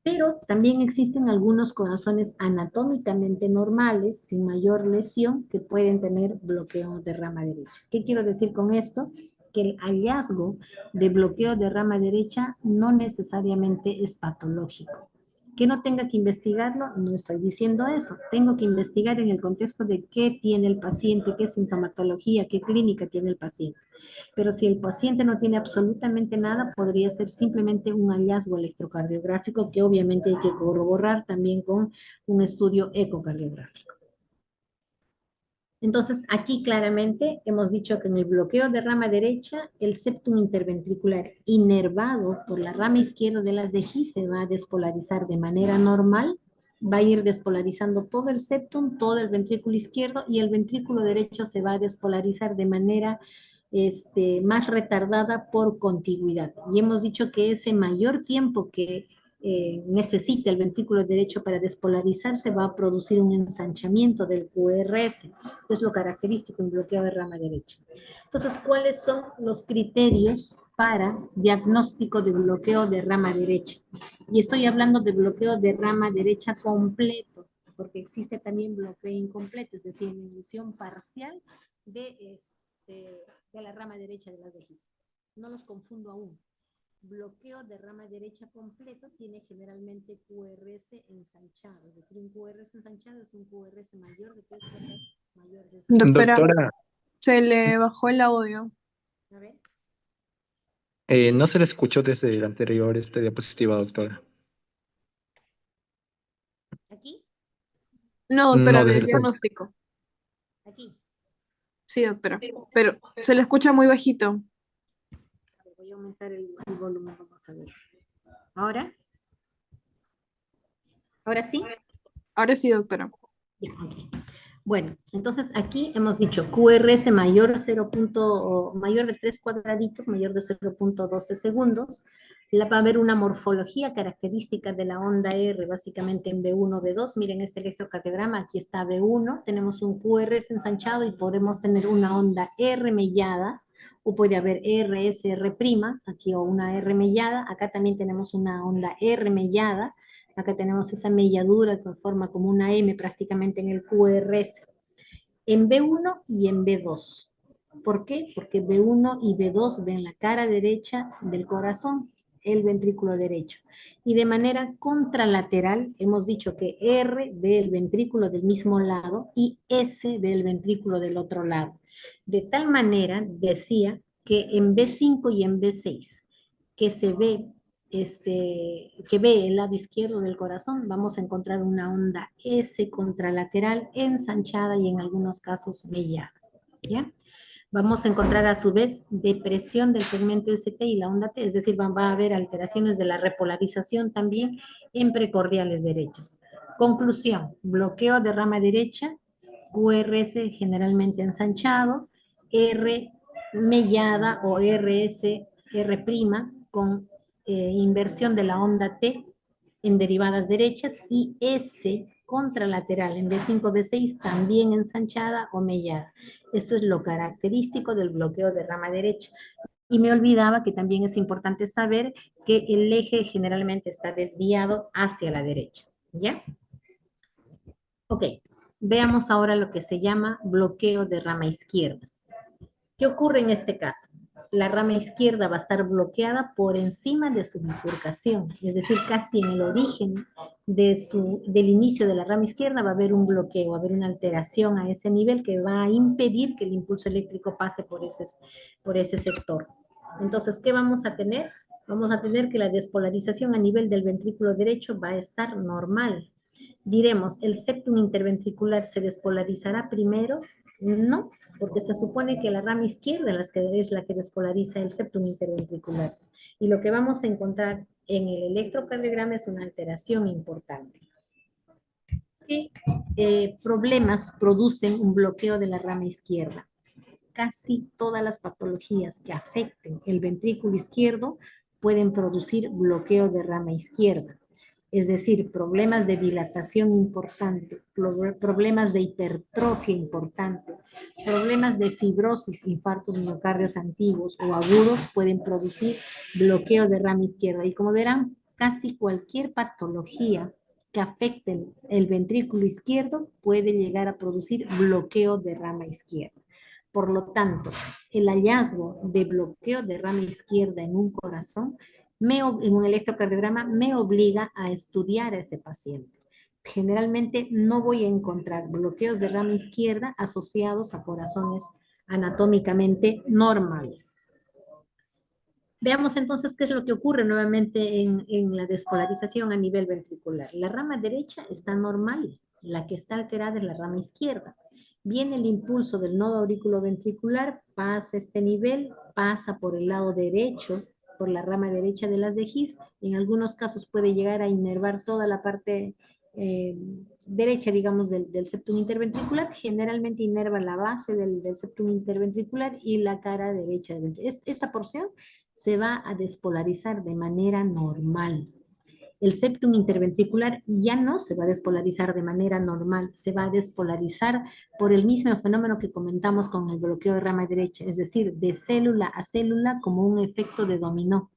Pero también existen algunos corazones anatómicamente normales, sin mayor lesión, que pueden tener bloqueo de rama derecha. ¿Qué quiero decir con esto? que el hallazgo de bloqueo de rama derecha no necesariamente es patológico. Que no tenga que investigarlo, no estoy diciendo eso. Tengo que investigar en el contexto de qué tiene el paciente, qué sintomatología, qué clínica tiene el paciente. Pero si el paciente no tiene absolutamente nada, podría ser simplemente un hallazgo electrocardiográfico que obviamente hay que corroborar también con un estudio ecocardiográfico. Entonces, aquí claramente hemos dicho que en el bloqueo de rama derecha, el septum interventricular inervado por la rama izquierda de las de His se va a despolarizar de manera normal, va a ir despolarizando todo el septum, todo el ventrículo izquierdo y el ventrículo derecho se va a despolarizar de manera más retardada por contigüidad. Y hemos dicho que ese mayor tiempo que necesita el ventrículo derecho para despolarizarse va a producir un ensanchamiento del QRS, que es lo característico en bloqueo de rama derecha. Entonces, ¿cuáles son los criterios para diagnóstico de bloqueo de rama derecha? Y estoy hablando de bloqueo de rama derecha completo, porque existe también bloqueo incompleto, es decir, inhibición parcial de la rama derecha de las de His. No los confundo aún. Bloqueo de rama derecha completo tiene generalmente QRS ensanchado, es decir, un QRS ensanchado es un QRS mayor de 3 mayor de 6. Doctora, Doctora, se le bajó el audio. A ver, no se le escuchó desde el anterior diapositiva, doctora. aquí, No, doctora, No, desde del el frente. diagnóstico. aquí. Sí, doctora. Pero se le escucha muy bajito. A ver, voy a aumentar el volumen, vamos a ver. ¿Ahora? ¿Ahora sí? Ahora sí, doctora. Ya, ok. Bueno, entonces aquí hemos dicho QRS mayor, 0. Mayor de 3 cuadraditos, mayor de 0.12 segundos. Va a haber una morfología característica de la onda R, básicamente en B1, B2. Miren este electrocardiograma, aquí está B1, tenemos un QRS ensanchado y podemos tener una onda R mellada, o puede haber RSR', aquí o una R mellada. Acá también tenemos una onda R mellada. Acá tenemos esa melladura que forma como una M prácticamente en el QRS, en B1 y en B2. ¿Por qué? Porque B1 y B2 ven la cara derecha del corazón, el ventrículo derecho. Y de manera contralateral, hemos dicho que R ve el ventrículo del mismo lado y S ve el ventrículo del otro lado. De tal manera, decía, que en B5 y en B6, que se ve que ve el lado izquierdo del corazón, vamos a encontrar una onda S contralateral ensanchada y en algunos casos mellada. ¿Ya? Vamos a encontrar a su vez depresión del segmento ST y la onda T, es decir, va a haber alteraciones de la repolarización también en precordiales derechas. Conclusión, bloqueo de rama derecha, QRS generalmente ensanchado, R mellada o RS, R' con inversión de la onda T en derivadas derechas y S contralateral en B5, B6 también ensanchada o mellada. Esto es lo característico del bloqueo de rama derecha. Y me olvidaba que también es importante saber que el eje generalmente está desviado hacia la derecha. ¿Ya? Ok, veamos ahora lo que se llama bloqueo de rama izquierda. ¿Qué ocurre en este caso? La rama izquierda va a estar bloqueada por encima de su bifurcación, es decir, casi en el origen del inicio de la rama izquierda va a haber un bloqueo, va a haber una alteración a ese nivel que va a impedir que el impulso eléctrico pase por ese sector. Entonces, ¿qué vamos a tener? Vamos a tener que la despolarización a nivel del ventrículo derecho va a estar normal. Diremos, ¿el septum interventricular se despolarizará primero? No, porque se supone que la rama izquierda es la que despolariza el septum interventricular. Y lo que vamos a encontrar en el electrocardiograma es una alteración importante. ¿Qué problemas producen un bloqueo de la rama izquierda? Casi todas las patologías que afecten el ventrículo izquierdo pueden producir bloqueo de rama izquierda. Es decir, problemas de dilatación importante, problemas de hipertrofia importante, problemas de fibrosis, infartos miocardios antiguos o agudos pueden producir bloqueo de rama izquierda. Y como verán, casi cualquier patología que afecte el ventrículo izquierdo puede llegar a producir bloqueo de rama izquierda. Por lo tanto, el hallazgo de bloqueo de rama izquierda en un corazón, en un electrocardiograma, me obliga a estudiar a ese paciente. Generalmente no voy a encontrar bloqueos de rama izquierda asociados a corazones anatómicamente normales. Veamos entonces qué es lo que ocurre nuevamente en la despolarización a nivel ventricular. La rama derecha está normal, la que está alterada es la rama izquierda. Viene el impulso del nodo auriculoventricular, pasa este nivel, pasa por el lado derecho, por la rama derecha de las de His. En algunos casos puede llegar a inervar toda la parte derecha, digamos, del septum interventricular. Generalmente inerva la base del septum interventricular y la cara derecha. Esta porción se va a despolarizar de manera normal. El septum interventricular ya no se va a despolarizar de manera normal, se va a despolarizar por el mismo fenómeno que comentamos con el bloqueo de rama derecha, es decir, de célula a célula como un efecto de dominó.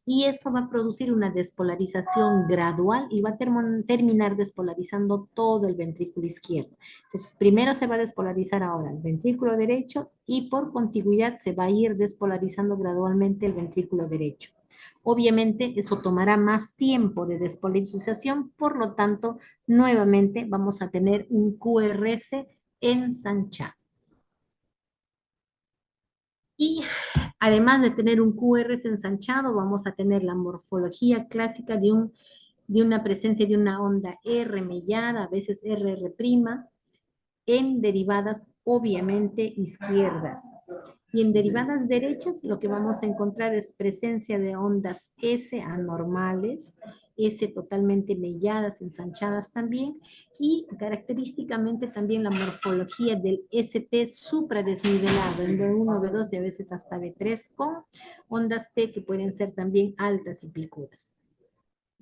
Y eso va a producir una despolarización gradual y va a terminar despolarizando todo el ventrículo izquierdo. Entonces, primero se va a despolarizar ahora el ventrículo derecho y por contigüidad se va a ir despolarizando gradualmente el ventrículo derecho. Obviamente, eso tomará más tiempo de despolarización, por lo tanto, nuevamente vamos a tener un QRS ensanchado. Y además de tener un QRS ensanchado, vamos a tener la morfología clásica de una presencia de una onda R mellada, a veces RR', en derivadas obviamente izquierdas. Y en derivadas derechas lo que vamos a encontrar es presencia de ondas S anormales, S totalmente melladas, ensanchadas también, y característicamente también la morfología del ST supradesnivelado en B1, B2 y a veces hasta B3 con ondas T que pueden ser también altas y picudas.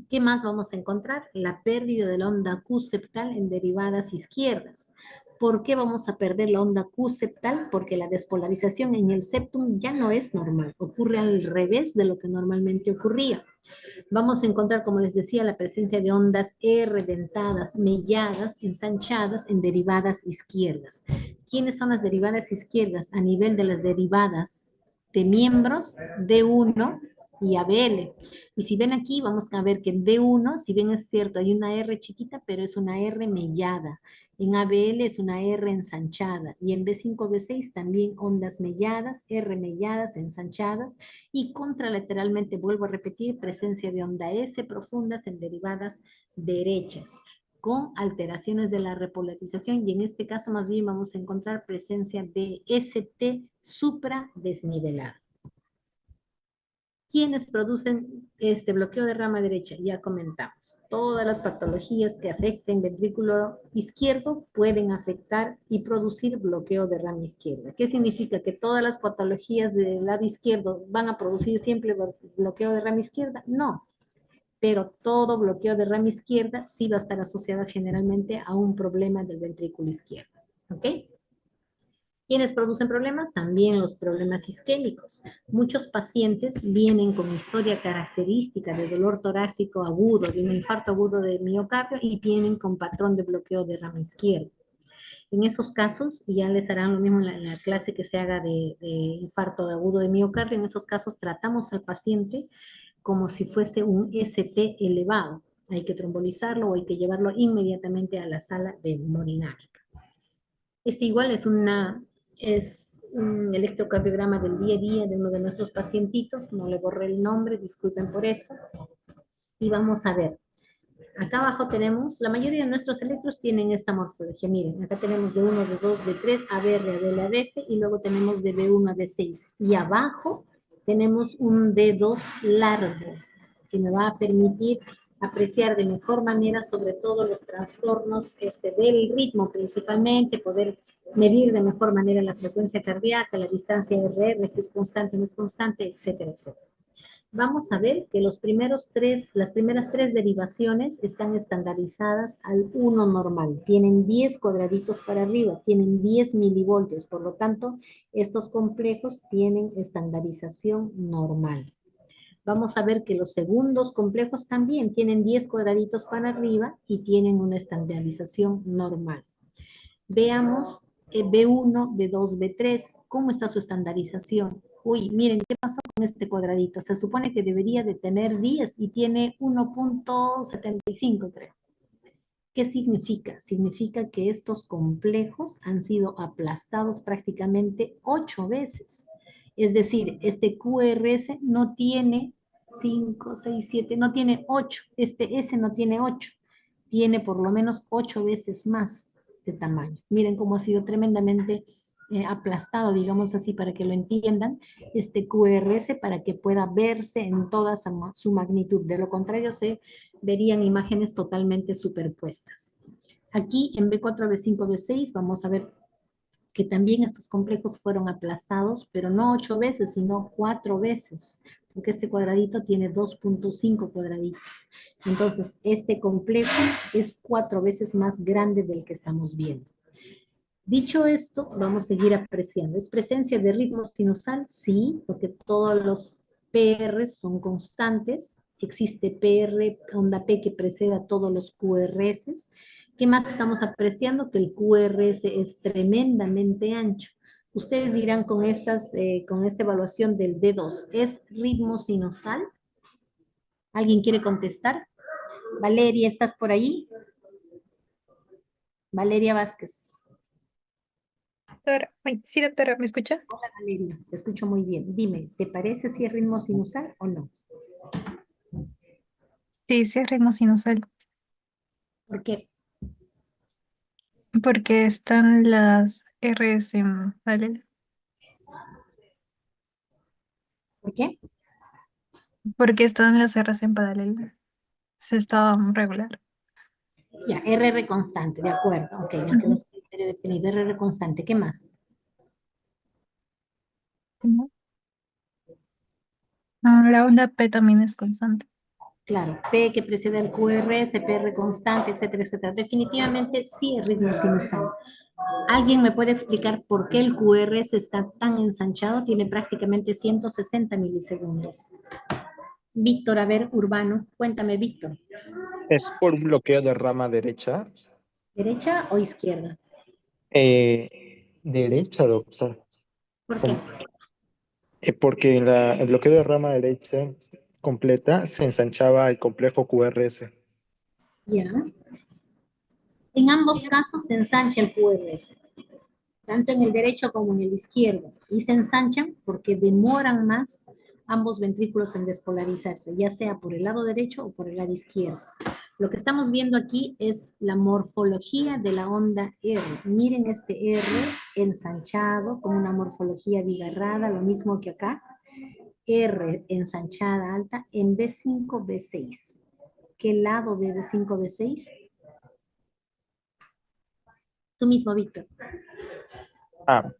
¿Qué más vamos a encontrar? La pérdida de la onda Q septal en derivadas izquierdas. ¿Por qué vamos a perder la onda Q septal? Porque la despolarización en el septum ya no es normal, ocurre al revés de lo que normalmente ocurría. Vamos a encontrar, como les decía, la presencia de ondas R dentadas, melladas, ensanchadas en derivadas izquierdas. ¿Quiénes son las derivadas izquierdas? A nivel de las derivadas de miembros D1 y ABL. Y si ven aquí, vamos a ver que en D1, si bien es cierto, hay una R chiquita, pero es una R mellada. En ABL es una R ensanchada. Y en B5, B6 también ondas melladas, R melladas, ensanchadas. Y contralateralmente, vuelvo a repetir, presencia de onda S profundas en derivadas derechas con alteraciones de la repolarización y en este caso más bien vamos a encontrar presencia de ST supradesnivelado. ¿Quiénes producen este bloqueo de rama derecha? Ya comentamos. Todas las patologías que afecten ventrículo izquierdo pueden afectar y producir bloqueo de rama izquierda. ¿Qué significa? ¿Que todas las patologías del lado izquierdo van a producir siempre bloqueo de rama izquierda? No. Pero todo bloqueo de rama izquierda sí va a estar asociado generalmente a un problema del ventrículo izquierdo. ¿Ok? ¿Quiénes producen problemas? También los problemas isquémicos. Muchos pacientes vienen con historia característica de dolor torácico agudo, de un infarto agudo de miocardio y vienen con patrón de bloqueo de rama izquierda. En esos casos, y ya les harán lo mismo en la clase que se haga de infarto agudo de miocardio, en esos casos tratamos al paciente como si fuese un ST elevado. Hay que trombolizarlo o hay que llevarlo inmediatamente a la sala de hemodinámica. Este igual es un electrocardiograma del día a día de uno de nuestros pacientitos, no le borré el nombre, disculpen por eso. Y vamos a ver, acá abajo tenemos, la mayoría de nuestros electros tienen esta morfología, miren, acá tenemos de 1, de 2, de 3, ABR, ABL, ABF, y luego tenemos de B1 a B6. Y abajo tenemos un D2 largo, que me va a permitir apreciar de mejor manera sobre todo los trastornos del ritmo principalmente, poder medir de mejor manera la frecuencia cardíaca, la distancia RR, si es constante o no es constante, etcétera, etcétera. Vamos a ver que las primeras tres derivaciones están estandarizadas al 1 normal. Tienen 10 cuadraditos para arriba, tienen 10 milivoltios. Por lo tanto, estos complejos tienen estandarización normal. Vamos a ver que los segundos complejos también tienen 10 cuadraditos para arriba y tienen una estandarización normal. Veamos B1, B2, B3. ¿Cómo está su estandarización? Uy, miren, ¿qué pasó con este cuadradito? Se supone que debería de tener 10 y tiene 1.75, creo. ¿Qué significa? Significa que estos complejos han sido aplastados prácticamente 8 veces. Es decir, este QRS no tiene 5, 6, 7, no tiene 8. Este S no tiene 8. Tiene por lo menos 8 veces más de tamaño. Miren cómo ha sido tremendamente aplastado, digamos así, para que lo entiendan, este QRS para que pueda verse en toda su magnitud. De lo contrario, se verían imágenes totalmente superpuestas. Aquí en B4, B5, B6 vamos a ver que también estos complejos fueron aplastados, pero no 8 veces, sino 4 veces, porque este cuadradito tiene 2.5 cuadraditos. Entonces, este complejo es 4 veces más grande del que estamos viendo. Dicho esto, vamos a seguir apreciando. ¿Es presencia de ritmo sinusal? Sí, porque todos los PR son constantes. Existe PR, onda P, que precede a todos los QRS. ¿Qué más estamos apreciando? Que el QRS es tremendamente ancho. Ustedes dirán con esta evaluación del D2, ¿es ritmo sinusal? ¿Alguien quiere contestar? Valeria, ¿estás por ahí? Valeria Vázquez. Doctora, ay, sí, doctora, ¿me escucha? Valeria, te escucho muy bien. Dime, ¿te parece si es ritmo sinusal o no? Sí, sí, es ritmo sinusal, ¿Por qué? porque están las Rs ¿vale? ¿Por qué? Porque están las Rs en paralelo. Se estaba regular. Ya, RR constante, de acuerdo. Ok, ya tenemos criterio definido. RR constante, ¿qué más? Ujú. La onda P también es constante. Claro, P que precede al QRS, PR constante, etcétera, etcétera. Definitivamente sí es ritmo sinusal. ¿Alguien me puede explicar por qué el QRS está tan ensanchado? Tiene prácticamente 160 milisegundos. Víctor, a ver, Urbano, cuéntame, Víctor. Es por un bloqueo de rama derecha. ¿Derecha o izquierda? Derecha, doctor. ¿Por qué? Porque el bloqueo de rama derecha completa se ensanchaba el complejo QRS. Ya. En ambos casos se ensancha el QRS, tanto en el derecho como en el izquierdo, y se ensanchan porque demoran más ambos ventrículos en despolarizarse, ya sea por el lado derecho o por el lado izquierdo. Lo que estamos viendo aquí es la morfología de la onda R. Miren este R ensanchado con una morfología bigarrada, lo mismo que acá. R ensanchada alta en B5, B6. ¿Qué lado de B5, B6? Tú mismo, Víctor.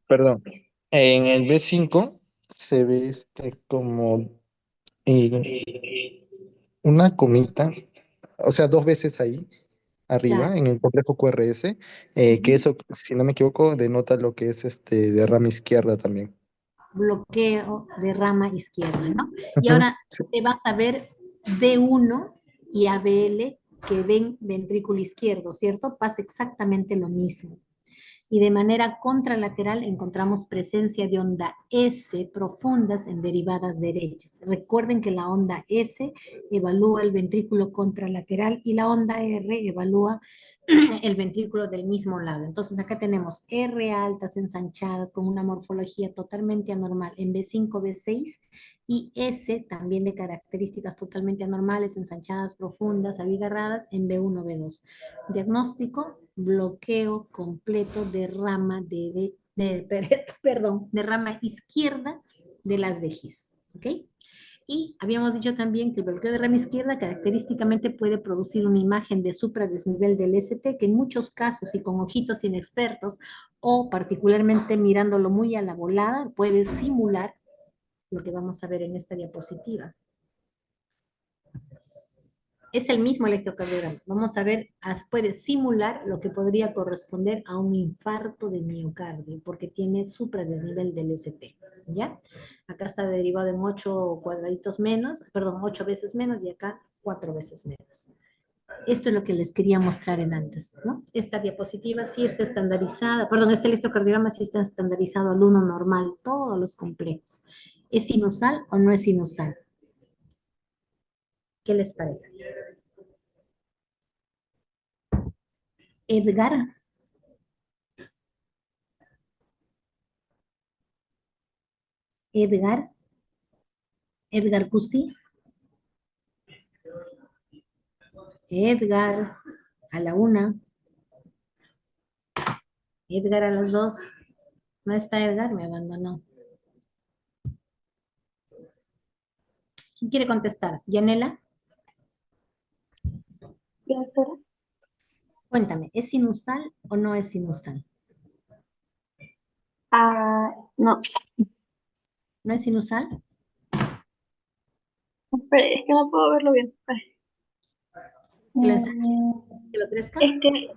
Perdón. En el B5 se ve como una comita, o sea, dos veces ahí Claro. arriba en el complejo QRS, que Ujú. eso, si no me equivoco, denota lo que es de rama izquierda también. Bloqueo de rama izquierda, ¿no? Y Ujú, ahora sí. te vas a ver B1 y ABL que ven ventrículo izquierdo, ¿cierto? Pasa exactamente lo mismo. Y de manera contralateral encontramos presencia de onda S profundas en derivadas derechas. Recuerden que la onda S evalúa el ventrículo contralateral y la onda R evalúa el ventrículo del mismo lado. Entonces acá tenemos R altas ensanchadas con una morfología totalmente anormal en B5, B6 y S también de características totalmente anormales, ensanchadas, profundas, abigarradas en B1, B2. Diagnóstico, bloqueo completo de rama perdón, de rama izquierda de las de His, ¿ok? Y habíamos dicho también que el bloqueo de rama izquierda característicamente puede producir una imagen de supradesnivel del ST que en muchos casos y con ojitos inexpertos o particularmente mirándolo muy a la volada puede simular lo que vamos a ver en esta diapositiva. Es el mismo electrocardiograma. Vamos a ver, puede simular lo que podría corresponder a un infarto de miocardio, porque tiene supradesnivel del ST, ¿ya? Acá está derivado en 8 cuadraditos menos, perdón, 8 veces menos, y acá 4 veces menos. Esto es lo que les quería mostrar en antes, ¿no? Esta diapositiva sí está estandarizada, perdón, este electrocardiograma sí está estandarizado al uno normal, todos los complejos. ¿Es sinusal o no es sinusal? ¿Qué les parece? Edgar, Edgar, Edgar Cusí, Edgar a la una, Edgar a las dos. No está Edgar, me abandonó. ¿Quién quiere contestar? Yanela, ¿Ya, doctora? cuéntame, ¿es sinusal o no es sinusal? Ah, no, ¿No es sinusal? espera, es que no puedo verlo bien. Ay. ¿Que lo ensanche? Mm, ¿Que lo crezca? es que,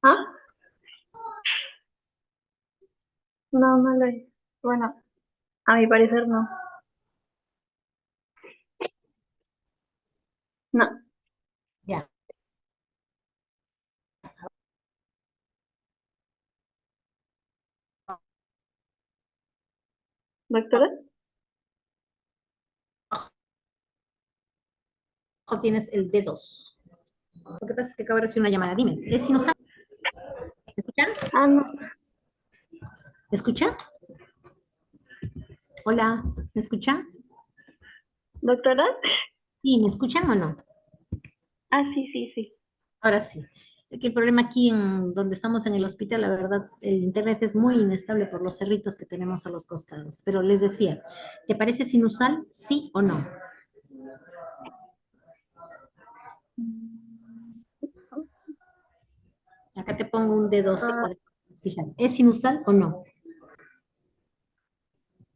¿ah? No, no lo es. Bueno, a mi parecer no. No, Ya. doctora. O tienes el D2. Lo que pasa es que acabo de recibir una llamada. Dime, ¿es sinusal? ¿Me escuchan? Ah, no, ¿Me escuchan? Hola, ¿me escuchan? doctora. Sí, ¿me escuchan o no? Ah, sí, sí, sí. Ahora sí. Es que el problema aquí en donde estamos en el hospital, la verdad, el internet es muy inestable por los cerritos que tenemos a los costados. Pero les decía, ¿te parece sinusal? ¿Sí o no? Acá te pongo un D2 Ah, para fijar. ¿Es sinusal o no?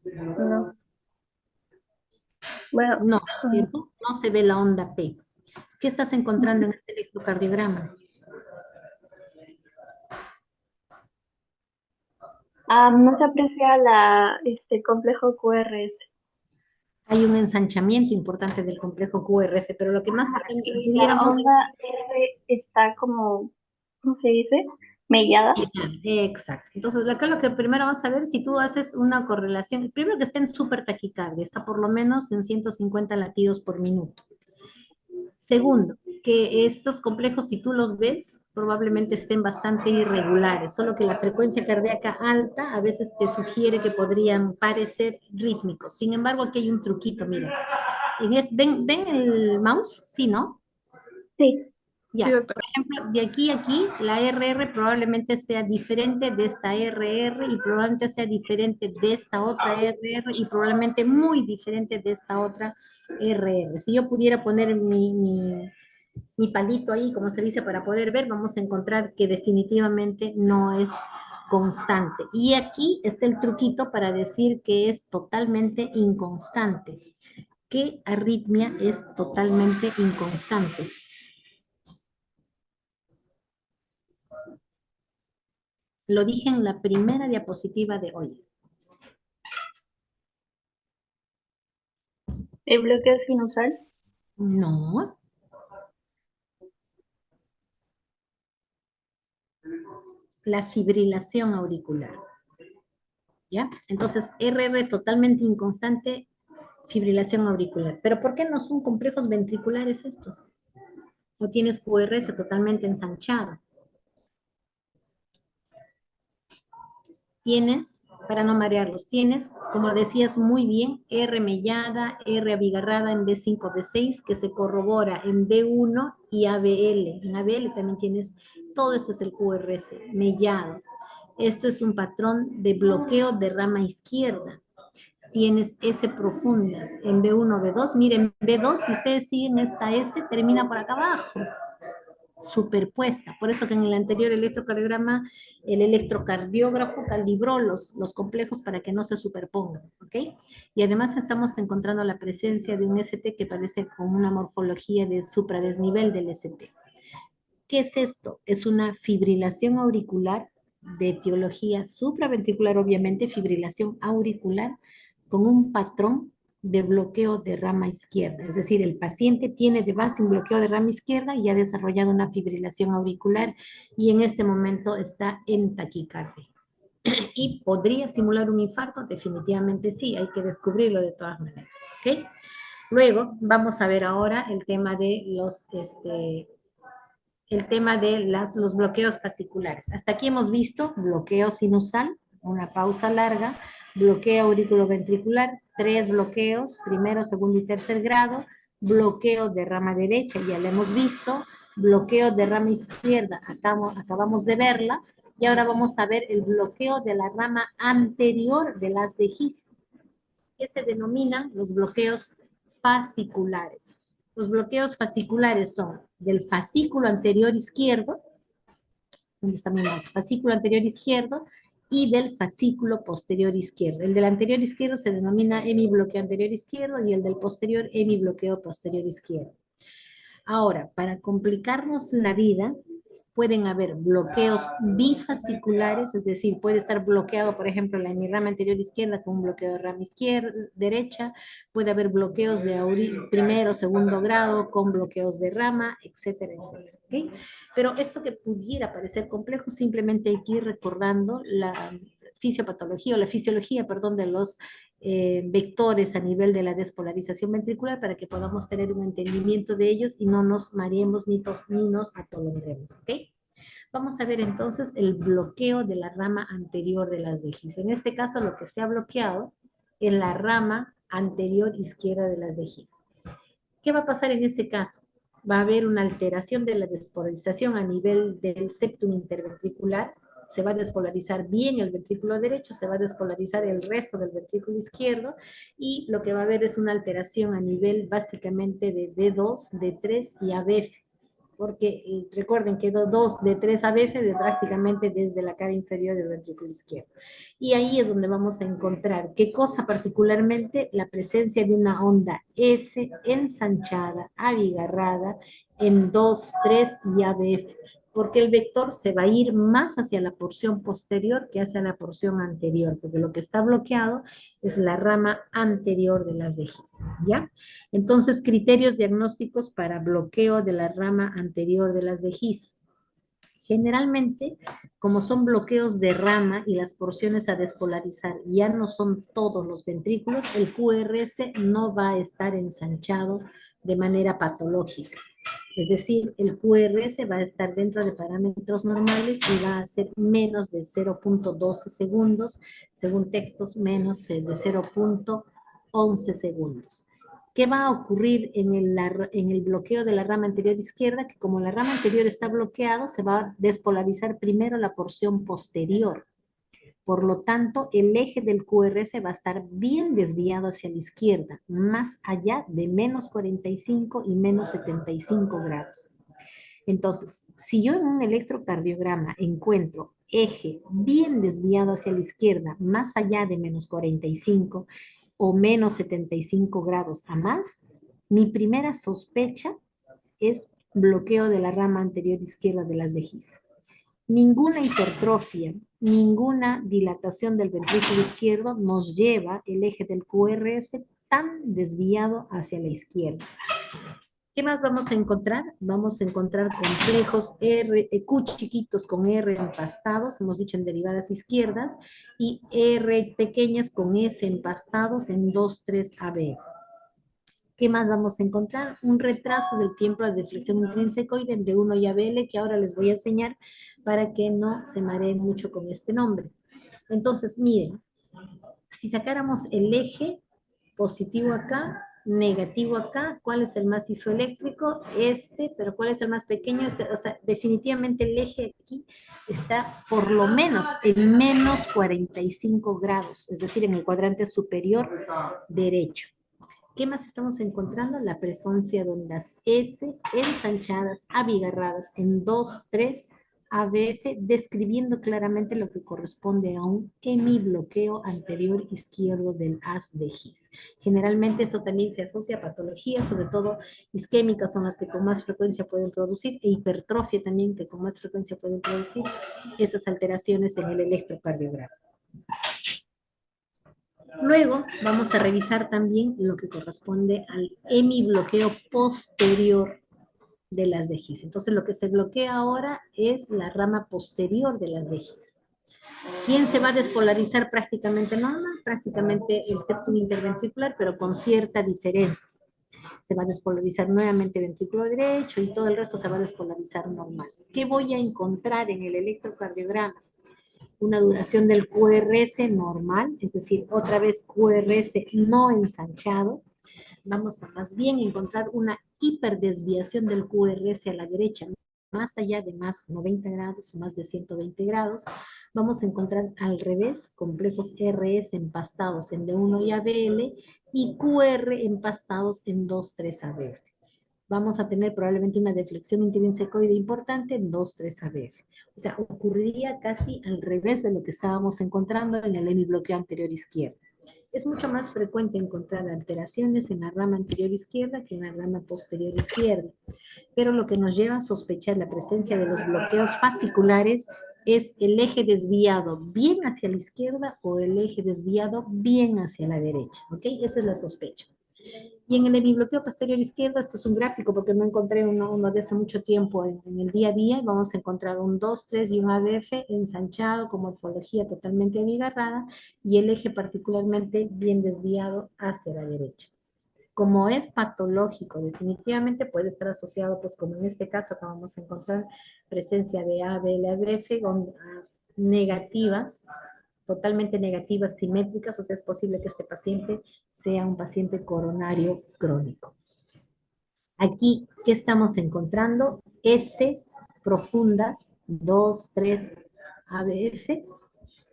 no. Bueno, No, mm, ¿cierto? No se ve la onda P. ¿Qué estás encontrando en este electrocardiograma? no se aprecia este complejo QRS. Hay un ensanchamiento importante del complejo QRS, pero lo que más está, Y la pudiéramos. onda R está como, ¿cómo se dice? Mellada. Exacto. Entonces, acá lo que primero vamos a ver si tú haces una correlación. Primero que esté en súper taquicardia, está por lo menos en 150 latidos por minuto. Segundo, que estos complejos, si tú los ves, probablemente estén bastante irregulares, solo que la frecuencia cardíaca alta a veces te sugiere que podrían parecer rítmicos. Sin embargo, aquí hay un truquito, mira. ¿Ven el mouse? Sí, ¿no? Sí. Sí, Ya, doctora. por ejemplo, de aquí a aquí, la RR probablemente sea diferente de esta RR y probablemente sea diferente de esta otra RR y probablemente muy diferente de esta otra RR. Si yo pudiera poner mi palito ahí, como se dice, para poder ver, vamos a encontrar que definitivamente no es constante. Y aquí está el truquito para decir que es totalmente inconstante. ¿Qué arritmia es totalmente inconstante? Lo dije en la primera diapositiva de hoy. El bloqueo sinusal. No, la fibrilación auricular. ¿Ya? Entonces, RR totalmente inconstante, fibrilación auricular. Pero ¿por qué no son complejos ventriculares estos? O tienes QRS totalmente ensanchado. Tienes, para no marearlos, tienes, como decías muy bien, R mellada, R abigarrada en B5, B6, que se corrobora en B1 y ABL. En ABL también tienes, todo esto es el QRS, mellado. Esto es un patrón de bloqueo de rama izquierda. Tienes S profundas en B1, B2. Miren, B2, si ustedes siguen esta S, termina por acá abajo, superpuesta. Por eso que en el anterior electrocardiograma, el electrocardiógrafo calibró los complejos para que no se superpongan, ¿ok? Y además estamos encontrando la presencia de un ST que parece con una morfología de supradesnivel del ST. ¿Qué es esto? Es una fibrilación auricular de etiología supraventricular, obviamente, fibrilación auricular con un patrón de bloqueo de rama izquierda. Es decir, el paciente tiene de base un bloqueo de rama izquierda y ha desarrollado una fibrilación auricular y en este momento está en taquicardia. ¿Y podría simular un infarto? Definitivamente sí, hay que descubrirlo de todas maneras, ¿ok? Luego vamos a ver ahora el tema de los bloqueos fasciculares. Hasta aquí hemos visto bloqueo sinusal, una pausa larga, bloqueo auriculoventricular, 3 bloqueos, primero, segundo y tercer grado, bloqueo de rama derecha, ya lo hemos visto, bloqueo de rama izquierda, acabamos de verla, y ahora vamos a ver el bloqueo de la rama anterior de las de His, que se denominan los bloqueos fasciculares. Los bloqueos fasciculares son del fascículo anterior izquierdo, donde está mi mouse, fascículo anterior izquierdo, y del fascículo posterior izquierdo. El del anterior izquierdo se denomina hemibloqueo anterior izquierdo y el del posterior hemibloqueo posterior izquierdo. Ahora, para complicarnos la vida, pueden haber bloqueos bifasciculares, es decir, puede estar bloqueado, por ejemplo, la hemirrama anterior izquierda con un bloqueo de rama izquierda, derecha, puede haber bloqueos de primero, segundo grado con bloqueos de rama, etcétera, etcétera. ¿Okay? Pero esto que pudiera parecer complejo, simplemente hay que ir recordando la fisiopatología o la fisiología, perdón, de los vectores a nivel de la despolarización ventricular para que podamos tener un entendimiento de ellos y no nos mareemos ni nos atolondremos, ¿ok? Vamos a ver entonces el bloqueo de la rama anterior de las de His. En este caso lo que se ha bloqueado es la rama anterior izquierda de las de His. ¿Qué va a pasar en ese caso? Va a haber una alteración de la despolarización a nivel del septum interventricular, se va a despolarizar bien el ventrículo derecho, se va a despolarizar el resto del ventrículo izquierdo y lo que va a haber es una alteración a nivel básicamente de D2, D3 y ABF, porque recuerden que D2, D3, ABF de prácticamente desde la cara inferior del ventrículo izquierdo. Y ahí es donde vamos a encontrar qué cosa particularmente, la presencia de una onda S ensanchada, abigarrada en 2, 3 y ABF, porque el vector se va a ir más hacia la porción posterior que hacia la porción anterior, porque lo que está bloqueado es la rama anterior de las de His, ¿ya? Entonces, criterios diagnósticos para bloqueo de la rama anterior de las de His. Generalmente, como son bloqueos de rama y las porciones a despolarizar ya no son todos los ventrículos, el QRS no va a estar ensanchado de manera patológica. Es decir, el QRS va a estar dentro de parámetros normales y va a ser menos de 0.12 segundos, según textos menos de 0.11 segundos. ¿Qué va a ocurrir en el bloqueo de la rama anterior izquierda? Que como la rama anterior está bloqueada, se va a despolarizar primero la porción posterior. Por lo tanto, el eje del QRS va a estar bien desviado hacia la izquierda, más allá de menos 45 y menos 75 grados. Entonces, si yo en un electrocardiograma encuentro eje bien desviado hacia la izquierda, más allá de menos 45 o menos 75 grados a más, mi primera sospecha es bloqueo de la rama anterior izquierda de las de His. Ninguna hipertrofia, ninguna dilatación del ventrículo izquierdo nos lleva el eje del QRS tan desviado hacia la izquierda. ¿Qué más vamos a encontrar? Vamos a encontrar complejos Q chiquitos con R empastados, hemos dicho en derivadas izquierdas, y R pequeñas con S empastados en 2, 3 AB. ¿Qué más vamos a encontrar? Un retraso del tiempo de deflexión intrínsecoide de 1 y ABL, que ahora les voy a enseñar para que no se mareen mucho con este nombre. Entonces, miren, si sacáramos el eje positivo acá, negativo acá, ¿cuál es el más isoeléctrico? Este, pero ¿cuál es el más pequeño? Este, o sea, definitivamente el eje aquí está por lo menos en menos 45 grados, es decir, en el cuadrante superior derecho. ¿Qué más estamos encontrando? La presencia de ondas S ensanchadas, abigarradas en 2, 3 ABF, describiendo claramente lo que corresponde a un hemibloqueo anterior izquierdo del haz de His. Generalmente eso también se asocia a patologías, sobre todo isquémicas son las que con más frecuencia pueden producir, e hipertrofia también que con más frecuencia pueden producir esas alteraciones en el electrocardiograma. Luego vamos a revisar también lo que corresponde al hemibloqueo posterior de las de His. Entonces lo que se bloquea ahora es la rama posterior de las de His. ¿Quién se va a despolarizar prácticamente normal? Prácticamente el septum interventricular, pero con cierta diferencia. Se va a despolarizar nuevamente el ventrículo derecho y todo el resto se va a despolarizar normal. ¿Qué voy a encontrar en el electrocardiograma? Una duración del QRS normal, es decir, otra vez QRS no ensanchado. Vamos a más bien encontrar una hiperdesviación del QRS a la derecha, más allá de más 90 grados, más de 120 grados. Vamos a encontrar al revés, complejos RS empastados en D1 y ABL y QR empastados en 2,3 ABL. Vamos a tener probablemente una deflexión intrínsecoide importante en 2,3 ABF. O sea, ocurriría casi al revés de lo que estábamos encontrando en el hemibloqueo anterior izquierdo. Es mucho más frecuente encontrar alteraciones en la rama anterior izquierda que en la rama posterior izquierda. Pero lo que nos lleva a sospechar la presencia de los bloqueos fasciculares es el eje desviado bien hacia la izquierda o el eje desviado bien hacia la derecha. ¿Ok? Esa es la sospecha. Y en el hemibloqueo posterior izquierdo, esto es un gráfico porque no encontré uno de hace mucho tiempo en el día a día, vamos a encontrar un 2, 3 y un ABF ensanchado con morfología totalmente abigarrada y el eje particularmente bien desviado hacia la derecha. Como es patológico, definitivamente puede estar asociado, pues como en este caso acá vamos a encontrar presencia de ABL, ABF negativas, totalmente negativas, simétricas, o sea, es posible que este paciente sea un paciente coronario crónico. Aquí, ¿qué estamos encontrando? S profundas, 2, 3 ABF,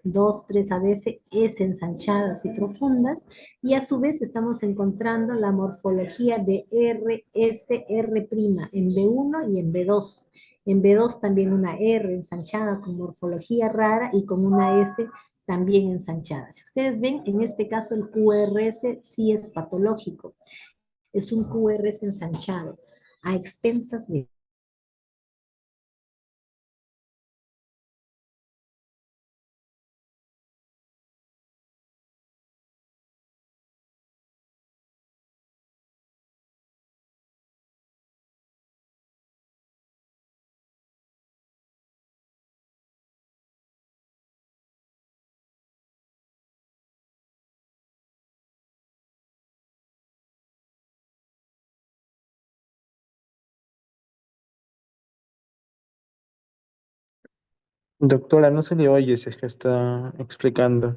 2, 3 ABF, S ensanchadas y profundas, y a su vez estamos encontrando la morfología de RSR' en B1 y en B2. En B2 también una R ensanchada con morfología rara y con una S también ensanchada. Si ustedes ven, en este caso el QRS sí es patológico. Es un QRS ensanchado a expensas de Doctora, no se le oye si es que está explicando.